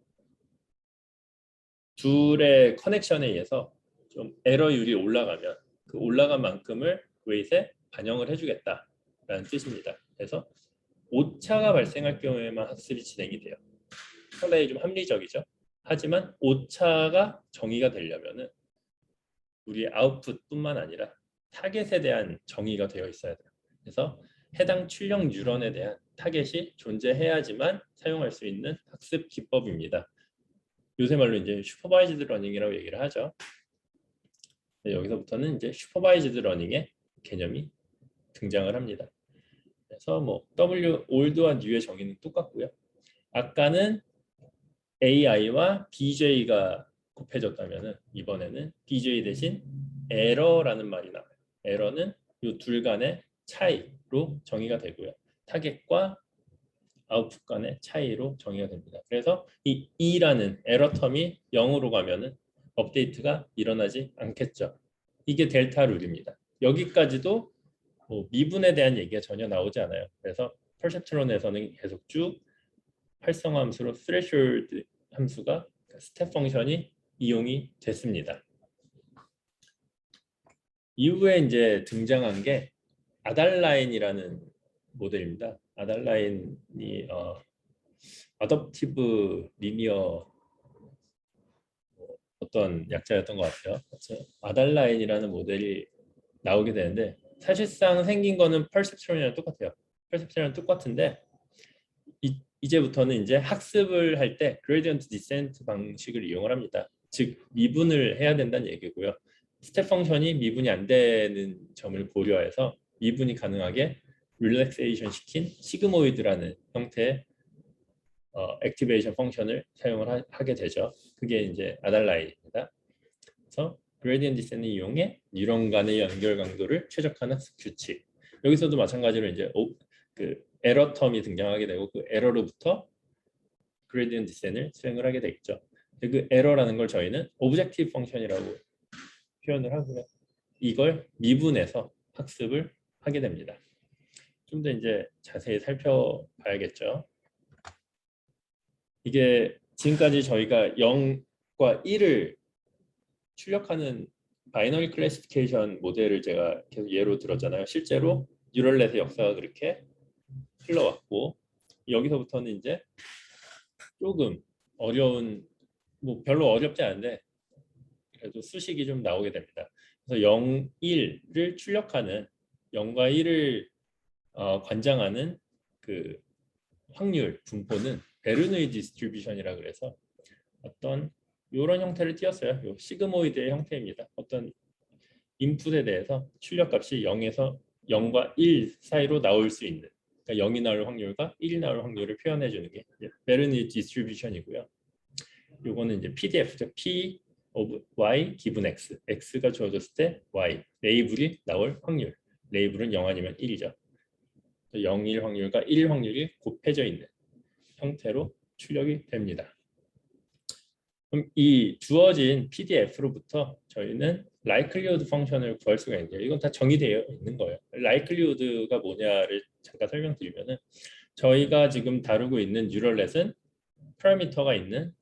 둘의 커넥션에 의해서 좀 에러율이 올라가면 그 올라간 만큼을 웨이트에 반영을 해주겠다라는 뜻입니다. 그래서 오차가 발생할 경우에만 학습이 진행이 돼요. 상당히 좀 합리적이죠. 하지만 오차가 정의가 되려면은 우리 아웃풋뿐만 아니라 타겟에 대한 정의가 되어 있어야 돼요. 그래서 해당 출력 뉴런에 대한 타겟이 존재해야지만 사용할 수 있는 학습 기법입니다. 요새 말로 이제 슈퍼바이즈드 러닝이라고 얘기를 하죠. 여기서부터는 이제 슈퍼바이즈드 러닝의 개념이 등장을 합니다. 그래서 뭐 ol드와 new의 정의는 똑같고요. 아까는 AI와 BJ가 곱해졌다면은 이번에는 BJ 대신 에러라는 말이 나와요. 에러는 이 둘 간의 차이로 정의가 되고요. 타겟과 아웃풋 간의 차이로 정의가 됩니다. 그래서 이 E라는 에러 텀이 0으로 가면은 업데이트가 일어나지 않겠죠. 이게 델타 룰입니다. 여기까지도 뭐 미분에 대한 얘기가 전혀 나오지 않아요. 그래서 퍼셉트론에서는 계속 쭉 활성화 함수로 threshold 함수가 스텝 펑션이 이용이 됐습니다. 이후에 이제 등장한 게 아달라인이라는 모델입니다. 아달라인이 어댑티브 리니어 어떤 약자였던 것 같아요. 그래서 아달라인이라는 모델이 나오게 되는데 사실상 생긴 거는 퍼셉트론이랑 똑같아요. 퍼셉트론이랑 똑같은데 이제부터는 이제 학습을 할 때 그레디언트 디센트 방식을 이용을 합니다. 즉 미분을 해야 된다는 얘기고요. 스텝 펑션이 미분이 안 되는 점을 고려해서 미분이 가능하게 릴렉세이션 시킨 시그모이드라는 형태의 액티베이션 펑션을 사용을 하게 되죠. 그게 이제 아달라인입니다. 그래서 그레디언트 디센트를 이용해 뉴런 간의 연결 강도를 최적화하는 학습 규칙. 여기서도 마찬가지로 이제 그 에러 텀이 등장하게 되고 그 에러로부터 그레디언트 디센트를 수행을 하게 되겠죠. 그 에러라는 걸 저희는 오브젝티브 펑션이라고 표현을 하고요. 이걸 미분해서 학습을 하게 됩니다. 좀 더 이제 자세히 살펴봐야겠죠. 이게 지금까지 저희가 0과 1을 출력하는 바이너리 클래시피케이션 모델을 제가 계속 예로 들었잖아요. 실제로 뉴럴넷의 역사가 그렇게 흘러왔고 여기서부터는 이제 조금 어려운 뭐 별로 어렵지 않은데 그래도 수식이 좀 나오게 됩니다. 그래서 0, 1을 출력하는 0과 1을 관장하는 그 확률 분포는 베르누이 디스트리뷰션이라 그래서 어떤 이런 형태를 띄었어요. 요 시그모이드의 형태입니다. 어떤 인풋에 대해서 출력값이 0에서 0과 1 사이로 나올 수 있는 그러니까 0이 나올 확률과 1이 나올 확률을 표현해 주는 게 베르누이 디스트리뷰션이고요. 요거는 이제 PDF죠. P of Y 기분 X. X가 주어졌을 때 Y. 레이블이 나올 확률. 레이블은 0 아니면 1이죠. 0, 1 확률과 1 확률이 곱해져 있는 형태로 출력이 됩니다. 그럼 이 주어진 PDF로부터 저희는 likelihood 펑션을 구할 수가 있는데요. 이건 다 정의되어 있는 거예요. likelihood가 뭐냐를 잠깐 설명드리면은 저희가 지금 다루고 있는 뉴럴넷은 파라미터가 있는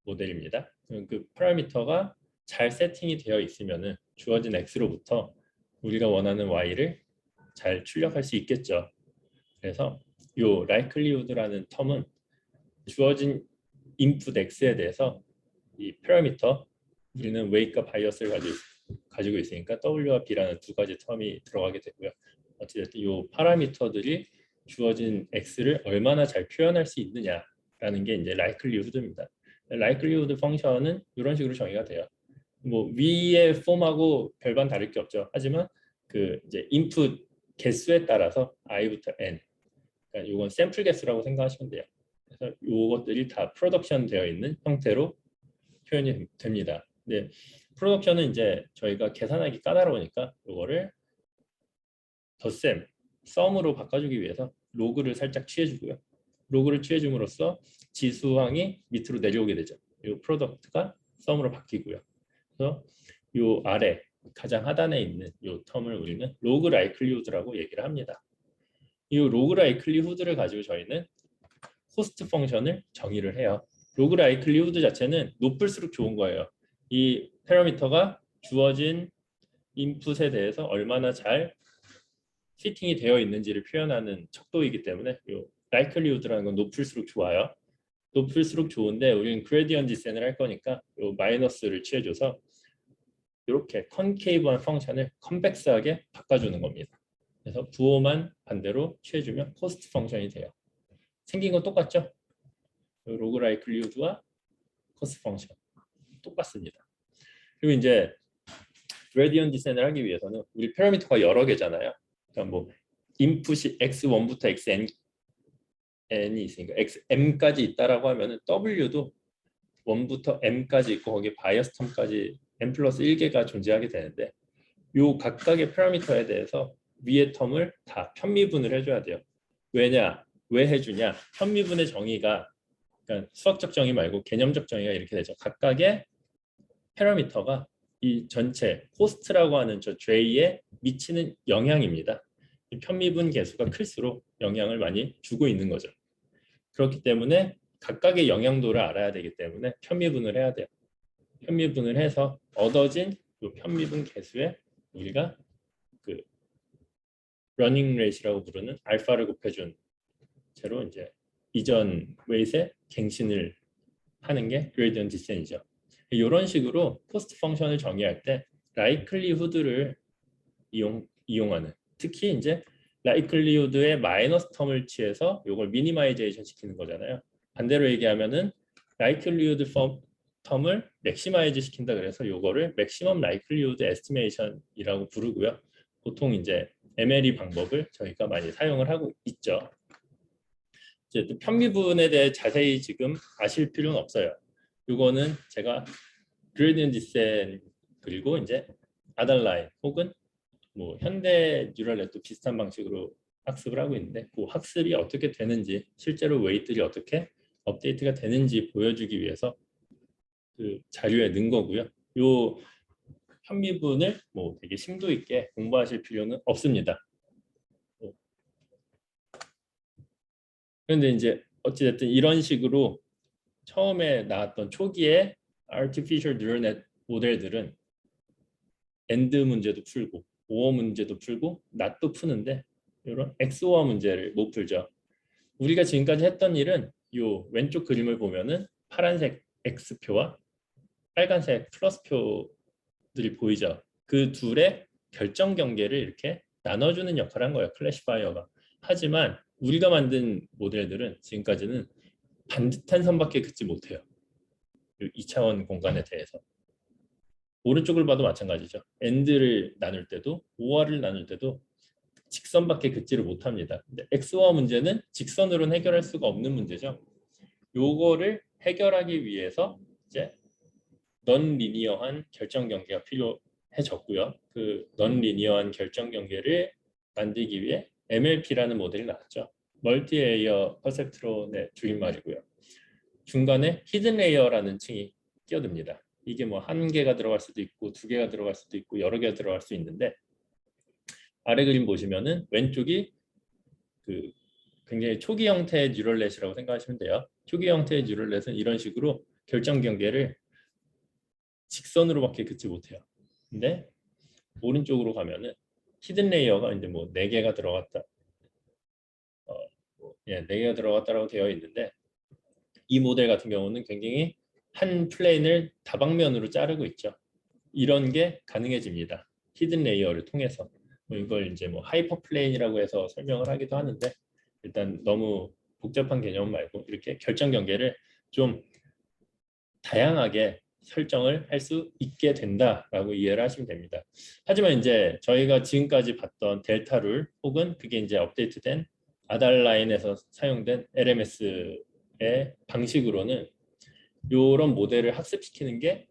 모델입니다. 그 파라미터가 잘 세팅이 되어 있으면은 주어진 x로부터 우리가 원하는 y를 잘 출력할 수 있겠죠. 그래서 요 likelihood라는 텀은 주어진 인풋 x에 대해서 이 파라미터 우리는 웨이크와 바이어스를 가지고 있으니까 w와 b라는 두 가지 텀이 들어가게 되고요. 어쨌든 이 파라미터들이 주어진 x를 얼마나 잘 표현할 수 있느냐라는 게 이제 likelihood입니다. likelihood 펑션은 이런 식으로 정의가 돼요. 뭐 위의 폼하고 별반 다를 게 없죠. 하지만 그 이제 인풋 개수에 따라서 i부터 n, 그러니까 이건 샘플 개수라고 생각하시면 돼요. 그래서 이것들이 다 프로덕션 되어 있는 형태로 표현이 됩니다. 근데 프로덕션은 이제 저희가 계산하기 까다로우니까 이거를 덧셈, 썸으로 바꿔주기 위해서 로그를 살짝 취해주고요. 로그를 취해줌으로써 지수항이 밑으로 내려오게 되죠. 이 프로덕트가 썸으로 바뀌고요. 그래서 이 아래 가장 하단에 있는 이 텀을 우리는 로그 라이클리후드라고 얘기를 합니다. 이 로그 라이클리후드를 가지고 저희는 코스트 펑션을 정의를 해요. 로그 라이클리후드 자체는 높을수록 좋은 거예요. 이 파라미터가 주어진 인풋에 대해서 얼마나 잘 피팅이 되어 있는지를 표현하는 척도이기 때문에 이 라이클리후드라는 건 높을수록 좋아요. 높을수록 좋은데 우리는 그레디언트 디센을 할 거니까 이 마이너스를 취해줘서 이렇게 컨케이브한 펑션을 컨벡스하게 바꿔주는 겁니다. 그래서 부호만 반대로 취해주면 코스트 펑션이 돼요. 생긴 건 똑같죠? 로그 라이클리후드와 코스트 펑션 똑같습니다. 그리고 이제 그레디언트 디센을 하기 위해서는 우리 파라미터가 여러 개잖아요. 그러니까 뭐 인풋이 x1부터 xn이 있으니까 xm까지 있다라고 하면은 w도 1부터 m까지 있고 거기에 바이어스 텀까지 m 플러스 1개가 존재하게 되는데 요 각각의 파라미터에 대해서 위의 텀을 다 편미분을 해줘야 돼요. 왜냐? 왜 해주냐? 편미분의 정의가 그러니까 수학적 정의 말고 개념적 정의가 이렇게 되죠. 각각의 파라미터가 이 전체 호스트라고 하는 저 J에 미치는 영향입니다. 이 편미분 계수가 클수록 영향을 많이 주고 있는 거죠. 그렇기 때문에 각각의 영향도를 알아야 되기 때문에 편미분을 해야 돼요. 편미분을 해서 얻어진 이 편미분 계수에 우리가 그 러닝 레이트라고 부르는 알파를 곱해준 채로 이제 이전 웨이트에 갱신을 하는 게 그레디언트 디센이죠. 이런 식으로 코스트 펑션을 정의할 때 라이클리후드를 이용하는, 특히 이제 라이클리후드의 마이너스 텀을 취해서 이걸 미니마이제이션 시키는 거잖아요. 반대로 얘기하면은 라이클리후드 텀을 맥시마이즈 시킨다 그래서 이거를 맥시멈 라이클리후드 에스티메이션이라고 부르고요. 보통 이제 MLE 방법을 저희가 많이 사용을 하고 있죠. 이제 편미분에 대해 자세히 지금 아실 필요는 없어요. 이거는 제가 그레디언트 디센 그리고 이제 아달라인 혹은 뭐 현대 뉴럴넷도 비슷한 방식으로 학습을 하고 있는데 그 학습이 어떻게 되는지 실제로 웨이트들이 어떻게 업데이트가 되는지 보여주기 위해서 그 자료에 넣은 거고요. 요 편미분을 뭐 되게 심도 있게 공부하실 필요는 없습니다. 그런데 이제 어찌됐든 이런 식으로 처음에 나왔던 초기에 Artificial Neural Net 모델들은 AND 문제도 풀고 OR 문제도 풀고 NOT도 푸는데 이런 XOR 문제를 못 풀죠. 우리가 지금까지 했던 일은 이 왼쪽 그림을 보면은 파란색 X표와 빨간색 플러스표들이 보이죠. 그 둘의 결정 경계를 이렇게 나눠주는 역할을 한 거예요. 클래시파이어가. 하지만 우리가 만든 모델들은 지금까지는 반듯한 선밖에 긋지 못해요. 2차원 공간에 대해서. 오른쪽을 봐도 마찬가지죠. AND를 나눌 때도 OR을 나눌 때도 직선밖에 긋지를 못합니다. 근데 XOR 문제는 직선으로는 해결할 수가 없는 문제죠. 요거를 해결하기 위해서 이제 넌 리니어한 결정 경계가 필요해졌고요. 그 넌 리니어한 결정 경계를 만들기 위해 MLP라는 모델이 나왔죠. 멀티 레이어 퍼셉트론의 줄임말이고요. 중간에 히든 레이어라는 층이 끼어듭니다. 이게 뭐 한 개가 들어갈 수도 있고 두 개가 들어갈 수도 있고 여러 개가 들어갈 수 있는데 아래 그림 보시면은 왼쪽이 그 굉장히 초기 형태의 뉴럴넷이라고 생각하시면 돼요. 초기 형태의 뉴럴넷은 이런 식으로 결정 경계를 직선으로밖에 긋지 못해요. 근데 오른쪽으로 가면은 히든 레이어가 이제 뭐 4개가 들어갔다. 네 개가 들어갔다라고 되어 있는데 이 모델 같은 경우는 굉장히 한 플레인을 다방면으로 자르고 있죠. 이런 게 가능해집니다. 히든 레이어를 통해서. 이걸 이제 뭐 하이퍼 플레인이라고 해서 설명을 하기도 하는데 일단 너무 복잡한 개념 말고 이렇게 결정 경계를 좀 다양하게 설정을 할 수 있게 된다라고 이해를 하시면 됩니다. 하지만 이제 저희가 지금까지 봤던 델타 룰 혹은 그게 이제 업데이트된 아달라인에서 사용된 LMS의 방식으로는 이런 모델을 학습시키는 게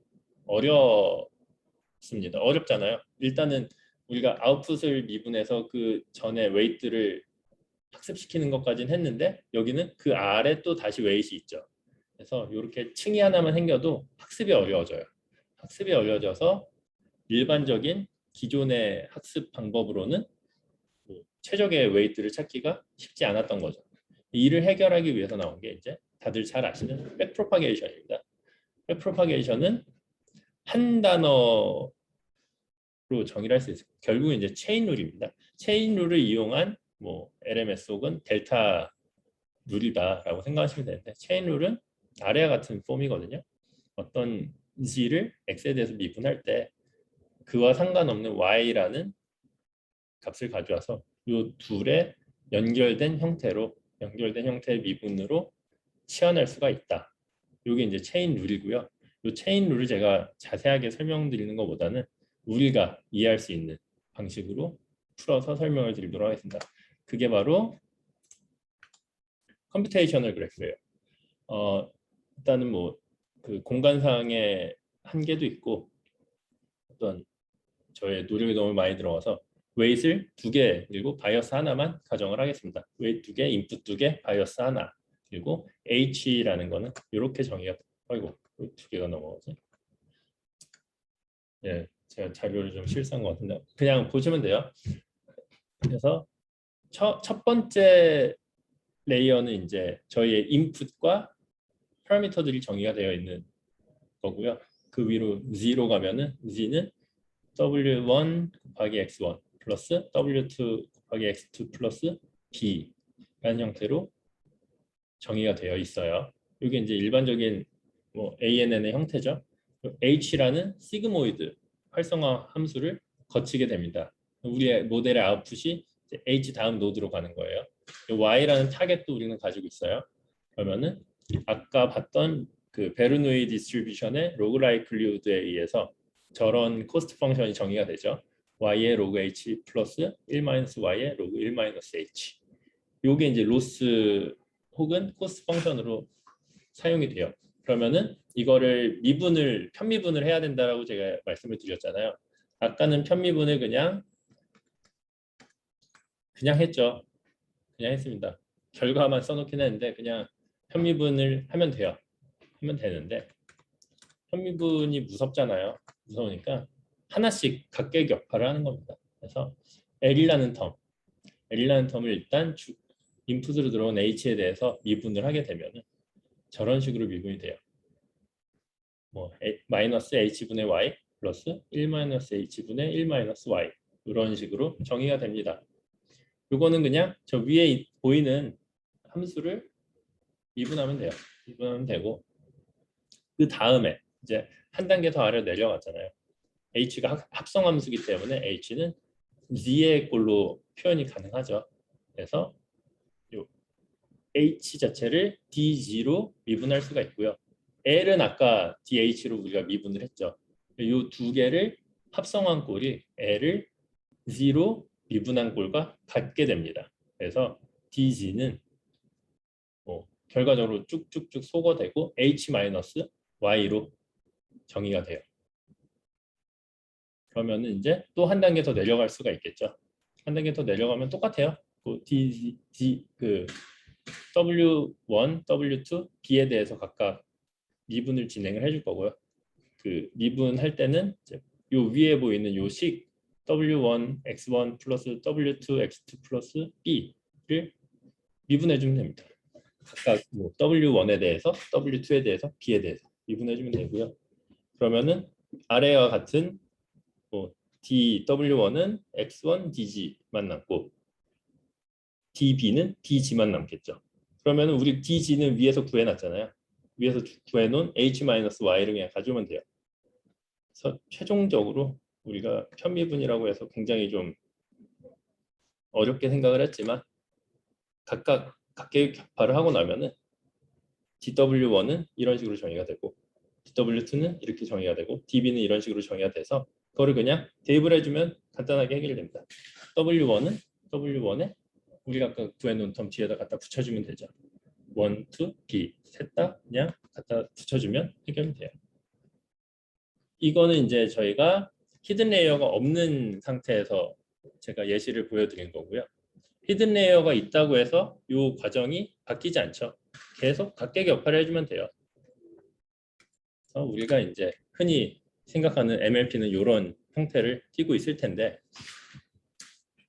어렵습니다. 어렵잖아요. 일단은 우리가 아웃풋을 미분해서 그 전에 웨이트를 학습시키는 것까지는 했는데 여기는 그 아래 또 다시 웨이트이 있죠. 그래서 이렇게 층이 하나만 생겨도 학습이 어려워져요. 학습이 어려워져서 일반적인 기존의 학습 방법으로는 뭐 최적의 웨이트를 찾기가 쉽지 않았던 거죠. 이를 해결하기 위해서 나온 게 이제 다들 잘 아시는 백프로파게이션입니다. 백프로파게이션은 한 단어로 정의를 할 수 있어요. 결국은 이제 체인 룰입니다. 체인 룰을 이용한 뭐 LMS 혹은 델타 룰이다라고 생각하시면 되는데 체인 룰은 아래와 같은 폼이거든요. 어떤 G를 X에 대해서 미분할 때 그와 상관없는 Y라는 값을 가져와서 이 둘의 연결된 형태의 미분으로 치환할 수가 있다. 이게 이제 체인 룰이고요. 이 체인 룰을 제가 자세하게 설명드리는 것보다는 우리가 이해할 수 있는 방식으로 풀어서 설명을 드리도록 하겠습니다. 그게 바로 컴퓨테이셔널 그래프예요. 일단은 뭐 그 공간상의 한계도 있고 어떤 저의 노력이 너무 많이 들어가서 웨이트를 2개 그리고 바이어스 하나만 가정을 하겠습니다. 웨이트 2개, 인풋 2개, 바이어스 하나 그리고 H라는 거는 이렇게 정의가 아이고 2개가 넘어가지. 예, 제가 자료를 좀 실수한 것 같은데 그냥 보시면 돼요. 그래서 첫 번째 레이어는 이제 저희의 인풋과 파라미터들이 정의가 되어 있는 거고요. 그 위로 Z로 가면은 Z는 W1 곱하기 X1 플러스 W2 곱하기 X2 플러스 B라는 형태로 정의가 되어 있어요. 이게 이제 일반적인 뭐 ANN의 형태죠. H라는 시그모이드 활성화 함수를 거치게 됩니다. 우리의 모델의 아웃풋이 H 다음 노드로 가는 거예요. Y라는 타겟도 우리는 가지고 있어요. 그러면은 아까 봤던 그 베르누이 디스트리뷰션의 로그 라이클리후드에 의해서 저런 코스트 펑션이 정의가 되죠. Y의 로그 H 플러스 1-Y의 로그 1-H. 요게 이제 로스 혹은 코스트 펑션으로 사용이 돼요. 그러면은 이거를 편미분을 해야 된다라고 제가 말씀을 드렸잖아요. 아까는 편미분을 그냥 했죠. 그냥 했습니다. 결과만 써놓긴 했는데 그냥 편미분을 하면 돼요. 하면 되는데 편미분이 무섭잖아요. 무서우니까 하나씩 각계격파를 하는 겁니다. 그래서 L이라는 텀을 일단 인풋으로 들어온 H에 대해서 미분을 하게 되면은 저런 식으로 미분이 돼요. 뭐 마이너스 H분의 Y 플러스 1-H분의 1-Y 이런 식으로 정의가 됩니다. 이거는 그냥 저 위에 보이는 함수를 미분하면 돼요. 미분하면 되고 그 다음에 이제 한 단계 더 아래로 내려갔잖아요. H가 합성함수기 때문에 H는 Z의 꼴로 표현이 가능하죠. 그래서 요 H 자체를 DG로 미분할 수가 있고요. L은 아까 DH로 우리가 미분을 했죠. 이 두 개를 합성한 꼴이 L을 Z로 미분한 꼴과 같게 됩니다. 그래서 DG는 뭐 결과적으로 쭉쭉쭉 소거되고 H-Y로 정의가 돼요. 그러면은 이제 또 한 단계 더 내려갈 수가 있겠죠. 한 단계 더 내려가면 똑같아요. 그 W1, W2, B에 대해서 각각 미분을 진행을 해줄 거고요. 그 미분할 때는 이제 요 위에 보이는 요식 W1, X1 플러스 W2, X2 플러스 B를 미분해주면 됩니다. 각각 뭐 W1에 대해서, W2에 대해서, B에 대해서 미분해주면 되고요. 그러면은 아래와 같은 뭐 W1은 X1, DG만 남고 DB는 DG만 남겠죠. 그러면 우리 DG는 위에서 구해놨잖아요. 위에서 구해놓은 H-Y를 그냥 가져오면 돼요. 그래서 최종적으로 우리가 편미분이라고 해서 굉장히 좀 어렵게 생각을 했지만 각각 각계격파를 하고 나면은 DW1은 이런 식으로 정의가 되고 DW2는 이렇게 정의가 되고 DB는 이런 식으로 정의가 돼서 그거를 그냥 대입을 해주면 간단하게 해결됩니다. W1에 우리가 아까 구해놓은 텀 뒤에다 갖다 붙여주면 되죠. 1, 2, B 셋 다 그냥 갖다 붙여주면 해결이 돼요. 이거는 이제 저희가 히든 레이어가 없는 상태에서 제가 예시를 보여드린 거고요. 히든 레이어가 있다고 해서 이 과정이 바뀌지 않죠. 계속 각계격파를 해주면 돼요. 그래서 우리가 이제 흔히 생각하는 MLP는 이런 형태를 띠고 있을 텐데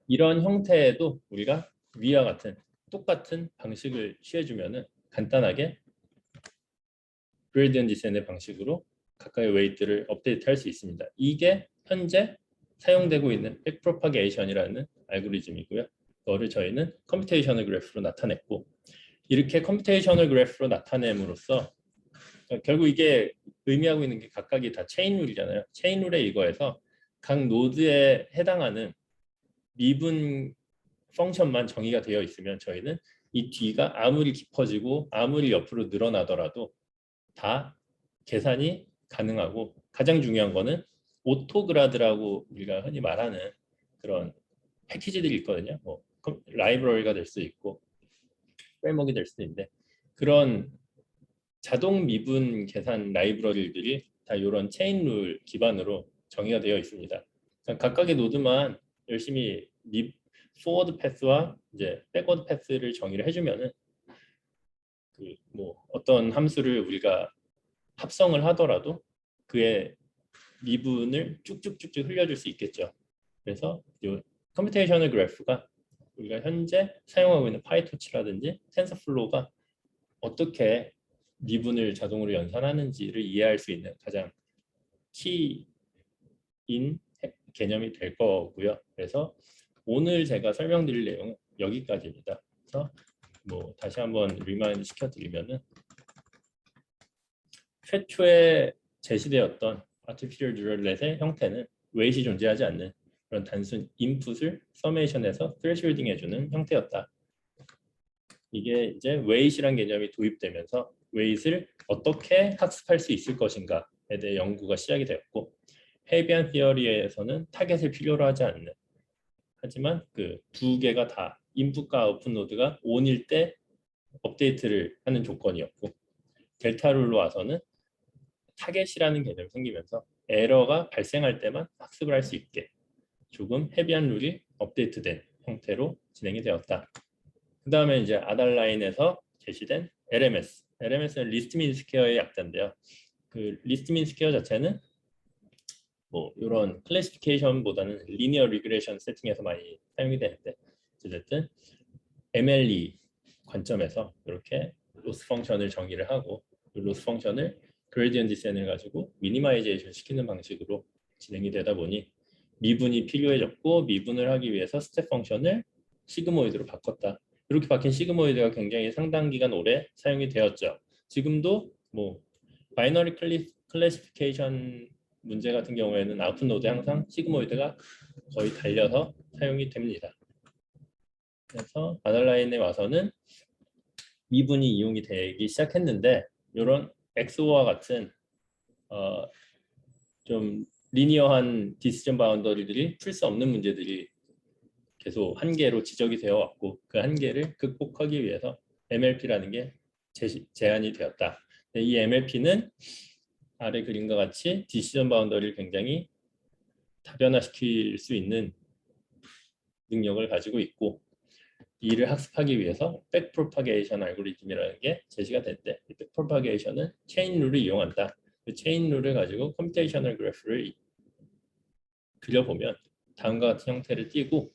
이런 형태에도 우리가 위와 같은 똑같은 방식을 취해주면은 간단하게 그레디언트 디센트 방식으로 각각의 웨이트를 업데이트할 수 있습니다. 이게 현재 사용되고 있는 백프로파게이션이라는 알고리즘이고요. 그거를 저희는 컴퓨테이셔널 그래프로 나타냈고 이렇게 컴퓨테이셔널 그래프로 나타냄으로써 결국 이게 의미하고 있는 게 각각이 다 체인 룰이잖아요. 체인 룰에 이거에서 각 노드에 해당하는 미분 펑션만 정의가 되어 있으면 저희는 이 뒤가 아무리 깊어지고 아무리 옆으로 늘어나더라도 다 계산이 가능하고 가장 중요한 거는 오토그라드라고 우리가 흔히 말하는 그런 패키지들이 있거든요. 뭐 라이브러리가 될 수 있고 프레임워크가 될 수도 있는데 그런 자동 미분 계산 라이브러리들이 다 이런 체인 룰 기반으로 정의가 되어 있습니다. 그러니까 각각의 노드만 열심히 포워드 패스와 이제 백워드 패스를 정의를 해주면은 그 뭐 어떤 함수를 우리가 합성을 하더라도 그의 미분을 쭉쭉쭉쭉 흘려줄 수 있겠죠. 그래서 이 컴퓨테이셔널 그래프가 우리가 현재 사용하고 있는 파이토치라든지 텐서플로우가 어떻게 미분을 자동으로 연산하는지를 이해할 수 있는 가장 키인 개념이 될 거고요. 그래서 오늘 제가 설명드릴 내용은 여기까지입니다. 그래서 뭐 다시 한번 리마인드 시켜드리면은 최초에 제시되었던 Artificial Neural Net의 형태는 웨이트이 존재하지 않는 그런 단순 인풋을 서메이션해서 thresholding 해주는 형태였다. 이게 이제 웨이트이란 개념이 도입되면서 웨이트를 어떻게 학습할 수 있을 것인가에 대해 연구가 시작이 되었고 헤이비안 티어리에서는 타겟을 필요로 하지 않는 하지만 그 두 개가 다 인풋과 아웃풋 노드가 on일 때 업데이트를 하는 조건이었고 델타 룰로 와서는 타겟이라는 개념이 생기면서 에러가 발생할 때만 학습을 할 수 있게 조금 헤비한 룰이 업데이트된 형태로 진행이 되었다. 그 다음에 이제 아달라인에서 제시된 LMS. LMS는 리스트 민 스퀘어의 약자인데요. 그 리스트 민 스퀘어 자체는 뭐 이런 클래시피케이션보다는 리니어 리그레이션 세팅에서 많이 사용이 되는데 어쨌든 MLE 관점에서 이렇게 로스 펑션을 정의를 하고 그 로스 펑션을 그레디언트 디센을 가지고 미니마이제이션 시키는 방식으로 진행이 되다 보니 미분이 필요해졌고 미분을 하기 위해서 스텝 펑션을 시그모이드로 바꿨다. 이렇게 바뀐 시그모이드가 굉장히 상당 기간 오래 사용이 되었죠. 지금도 뭐 바이너리 클래시피케이션 문제 같은 경우에는 아웃풋 노드에 항상 시그모이드가 거의 달려서 사용이 됩니다. 그래서 아달라인에 와서는 미분이 이용이 되기 시작했는데 이런 XO와 같은 좀 리니어한 디시전 바운더리들이 풀 수 없는 문제들이 계속 한계로 지적이 되어 왔고 그 한계를 극복하기 위해서 MLP라는 게 제안이 되었다. 이 MLP는 아래 그림과 같이 디시전 바운더리를 굉장히 다변화시킬 수 있는 능력을 가지고 있고 이를 학습하기 위해서 백프로파게이션 알고리즘이라는 게 제시가 됐대. 이 백프로파게이션은 체인 룰을 이용한다. 그 체인 룰을 가지고 컴퓨테이셔널 그래프를 그려보면 다음과 같은 형태를 띠고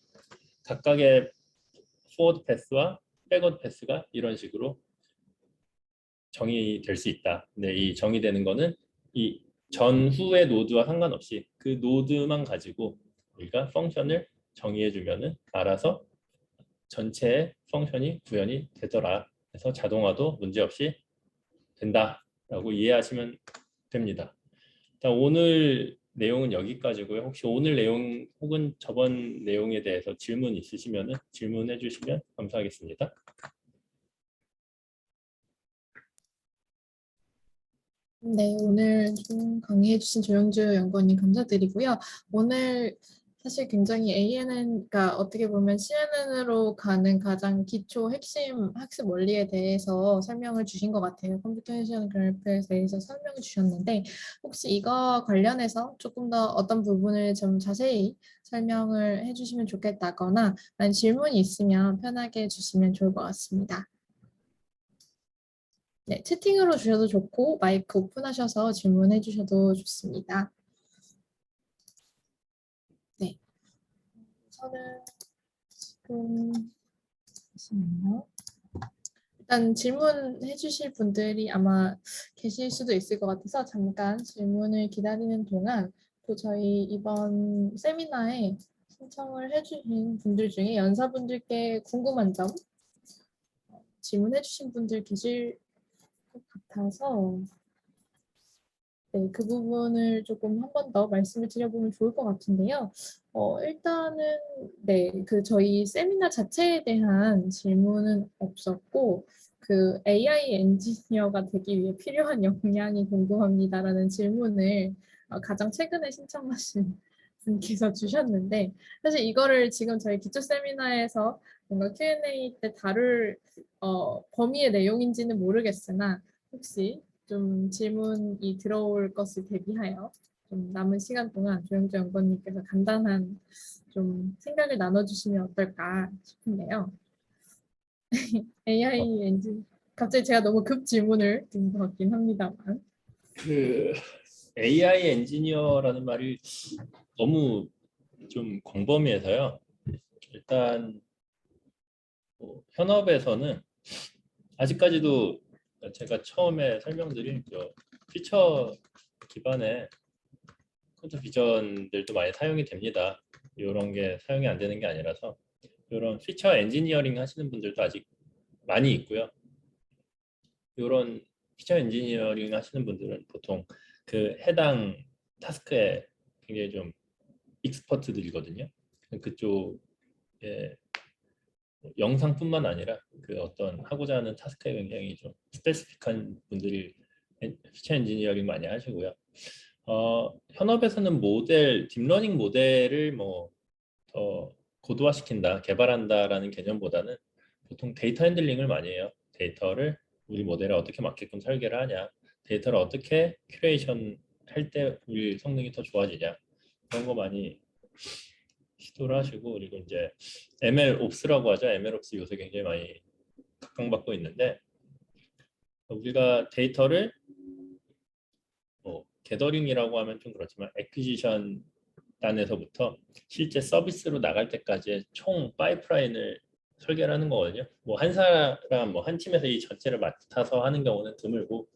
각각의 포워드 패스와 백워드 패스가 이런 식으로 정의될 수 있다. 근데 이 정의되는 거는 이 전후의 노드와 상관없이 그 노드만 가지고 우리가 펑션을 정의해주면은 알아서 전체의 펑션이 구현이 되더라. 그래서 자동화도 문제없이 된다라고 이해하시면 됩니다. 일단 오늘 내용은 여기까지고요. 혹시 오늘 내용 혹은 저번 내용에 대해서 질문 있으시면 질문해 주시면 감사하겠습니다. 네, 오늘 좀 강의해주신 조영주 연구원님 감사드리고요. 오늘 사실 굉장히 ANN가 어떻게 보면 CNN으로 가는 가장 기초 핵심 학습 원리에 대해서 설명을 주신 것 같아요. 컴퓨테이션 그래프에 대해서 설명을 주셨는데 혹시 이거 관련해서 조금 더 어떤 부분을 좀 자세히 설명을 해주시면 좋겠다거나 아니면 질문이 있으면 편하게 주시면 좋을 것 같습니다. 네, 채팅으로 주셔도 좋고 마이크 오픈하셔서 질문해 주셔도 좋습니다. 네, 저는 지금 잠시만요. 일단 질문해 주실 분들이 아마 계실 수도 있을 것 같아서 잠깐 질문을 기다리는 동안 또 저희 이번 세미나에 신청을 해주신 분들 중에 연사분들께 궁금한 점 질문해 주신 분들 계실 것 같아서 네, 그 부분을 조금 한 번 더 말씀을 드려보면 좋을 것 같은데요. 일단은 네, 그 저희 세미나 자체에 대한 질문은 없었고 그 AI 엔지니어가 되기 위해 필요한 역량이 궁금합니다라는 질문을 가장 최근에 신청하신 분께서 주셨는데 사실 이거를 지금 저희 기초 세미나에서 뭔가 Q&A 때 다룰 범위의 내용인지는 모르겠으나 혹시 좀 질문이 들어올 것을 대비하여 좀 남은 시간 동안 조영주 연구원님께서 간단한 좀 생각을 나눠주시면 어떨까 싶은데요. AI 엔진 갑자기 제가 너무 급 질문을 드린 것 같긴 합니다만. 그 AI 엔지니어라는 말이 너무 좀 광범위해서요. 일단 뭐 현업에서는 아직까지도 제가 처음에 설명드린 그 피처 기반의 컴퓨터 비전들도 많이 사용이 됩니다. 이런 게 사용이 안 되는 게 아니라서 이런 피처 엔지니어링 하시는 분들도 아직 많이 있고요. 이런 피처 엔지니어링 하시는 분들은 보통 그 해당 타스크에 굉장히 좀 익스퍼트들이거든요. 그쪽에 영상뿐만 아니라 그 어떤 하고자 하는 타스크에 굉장히 좀 스페시픽한 분들이 피처 엔지니어링 많이 하시고요. 현업에서는 모델, 딥러닝 모델을 뭐 더 고도화시킨다, 개발한다라는 개념보다는 보통 데이터 핸들링을 많이 해요. 데이터를 우리 모델에 어떻게 맞게끔 설계를 하냐, 데이터를 어떻게 큐레이션 할 때 우리 성능이 더 좋아지냐, 그런 거 많이 시도를 하시고, 그리고 이제 ML 옵스라고 하죠. ML 옵스 요새 굉장히 많이 각광받고 있는데, 우리가 데이터를 뭐 게더링이라고 하면 좀 그렇지만 애퀴지션 단에서부터 실제 서비스로 나갈 때까지의 총 파이프라인을 설계를 하는 거거든요. 뭐 한 사람 뭐 한 팀에서 이 전체를 맡아서 하는 경우는 드물고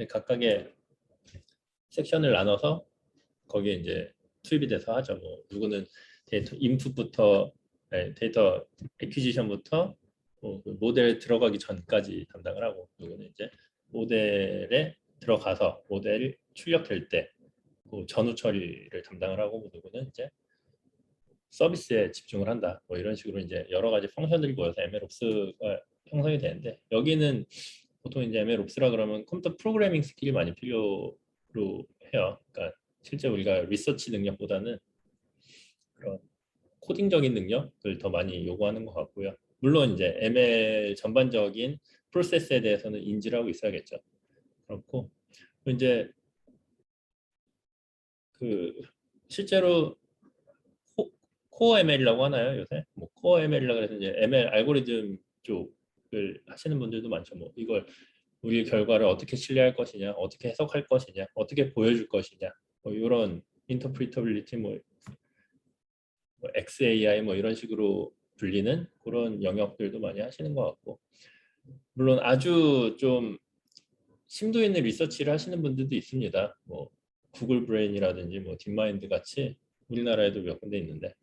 각각의 섹션을 나눠서 거기에 이제 투입이 돼서 하죠. 뭐 누구는 데이터 인풋부터 데이터 애퀴지션부터 뭐 모델 들어가기 전까지 담당을 하고, 누구는 이제 모델에 들어가서 모델이 출력될 때 그 전후 처리를 담당을 하고, 뭐 누구는 이제 서비스에 집중을 한다. 뭐 이런 식으로 이제 여러 가지 펑션들이 모여서 MLOps가 형성이 되는데, 여기는 보통 이제 MLOps라 그러면 컴퓨터 프로그래밍 스킬이 많이 필요로 해요. 그러니까 실제 우리가 리서치 능력보다는 그런 코딩적인 능력을 더 많이 요구하는 것 같고요. 물론 이제 ML 전반적인 프로세스에 대해서는 인지를 하고 있어야겠죠. 그렇고 이제 그 실제로 코어 ML이라고 하나요 요새? 뭐 코어 ML이라 그래서 이제 ML 알고리즘 쪽을 하시는 분들도 많죠. 뭐 이걸 우리 결과를 어떻게 신뢰할 것이냐, 어떻게 해석할 것이냐, 어떻게 보여줄 것이냐, 뭐 이런 인터프리터빌리티, 뭐 XAI 뭐 이런 식으로 불리는 그런 영역들도 많이 하시는 것 같고, 물론 아주 좀 심도 있는 리서치를 하시는 분들도 있습니다. 뭐 구글 브레인이라든지 뭐 딥마인드 같이 우리나라에도 몇 군데 있는데,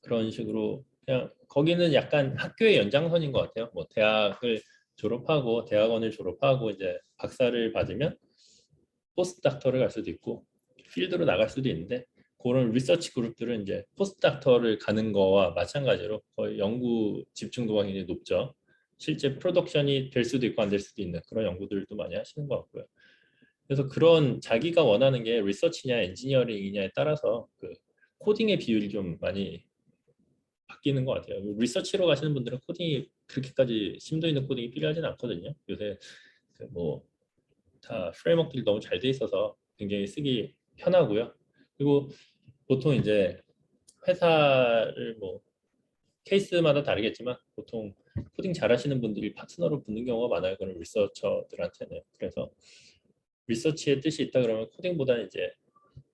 그런 식으로 그냥 거기는 약간 학교의 연장선인 것 같아요. 뭐 대학을 졸업하고 대학원을 졸업하고 이제 박사를 받으면 포스트닥터를 갈 수도 있고 필드로 나갈 수도 있는데, 그런 리서치 그룹들은 이제 포스트닥터를 가는 거와 마찬가지로 거의 연구 집중도가 굉장히 높죠. 실제 프로덕션이 될 수도 있고 안 될 수도 있는 그런 연구들도 많이 하시는 것 같고요. 그래서 그런 자기가 원하는 게 리서치냐 엔지니어링이냐에 따라서 그 코딩의 비율이 좀 많이 바뀌는 것 같아요. 리서치로 가시는 분들은 코딩이 그렇게까지 심도 있는 코딩이 필요하지는 않거든요. 요새 뭐 다 프레임워크들이 너무 잘 돼 있어서 굉장히 쓰기 편하고요. 그리고 보통 이제 회사를 뭐 케이스마다 다르겠지만 보통 코딩 잘하시는 분들이 파트너로 붙는 경우가 많아요. 그런 리서처들한테는. 그래서 리서치의 뜻이 있다 그러면 코딩보다는 이제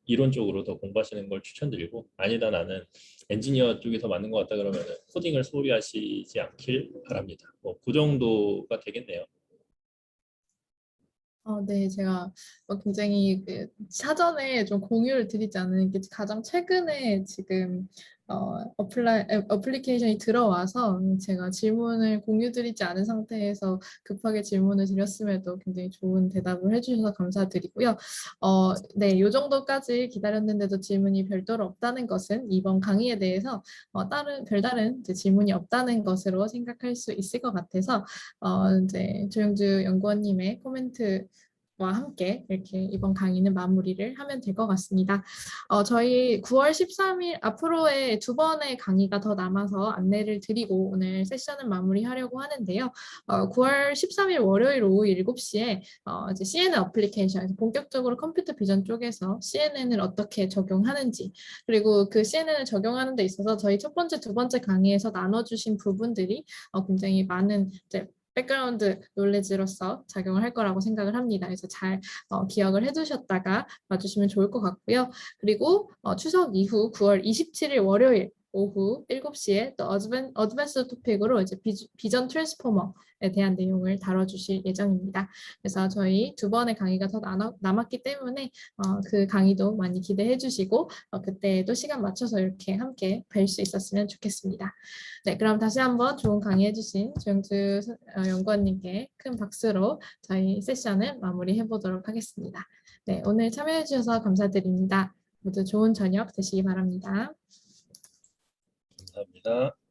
이론적으로 더 공부하시는 걸 추천드리고, 아니다 나는 엔지니어 쪽이 더 맞는 것 같다 그러면 코딩을 소홀히 하시지 않길 바랍니다. 뭐 그 정도가 되겠네요. 네, 제가 굉장히 사전에 좀 공유를 드리지 않은 게 가장 최근에 지금 어플리케이션이 들어와서 제가 질문을 공유 드리지 않은 상태에서 급하게 질문을 드렸음에도 굉장히 좋은 대답을 해주셔서 감사드리고요. 네, 이 정도까지 기다렸는데도 질문이 별도로 없다는 것은 이번 강의에 대해서 별다른 이제 질문이 없다는 것으로 생각할 수 있을 것 같아서 이제 조영주 연구원님의 코멘트와 함께 이렇게 이번 강의는 마무리를 하면 될 것 같습니다. 저희 9월 13일 앞으로의 두 번의 강의가 더 남아서 안내를 드리고 오늘 세션을 마무리하려고 하는데요. 9월 13일 월요일 오후 7시에 이제 CNN 어플리케이션, 본격적으로 컴퓨터 비전 쪽에서 CNN을 어떻게 적용하는지, 그리고 그 CNN을 적용하는 데 있어서 저희 첫 번째, 두 번째 강의에서 나눠주신 부분들이 굉장히 많은 이제 백그라운드 놀리지로서 작용을 할 거라고 생각을 합니다. 그래서 잘 기억을 해두셨다가 봐주시면 좋을 것 같고요. 그리고 추석 이후 9월 27일 월요일 오후 7시에 또 어드밴스 토픽으로 이제 비전 트랜스포머에 대한 내용을 다뤄주실 예정입니다. 그래서 저희 2번의 강의가 더 남았기 때문에 그 강의도 많이 기대해 주시고 그때도 시간 맞춰서 이렇게 함께 뵐 수 있었으면 좋겠습니다. 네, 그럼 다시 한번 좋은 강의 해주신 조영주 연구원님께 큰 박수로 저희 세션을 마무리해 보도록 하겠습니다. 네, 오늘 참여해 주셔서 감사드립니다. 모두 좋은 저녁 되시기 바랍니다. 감사합니다.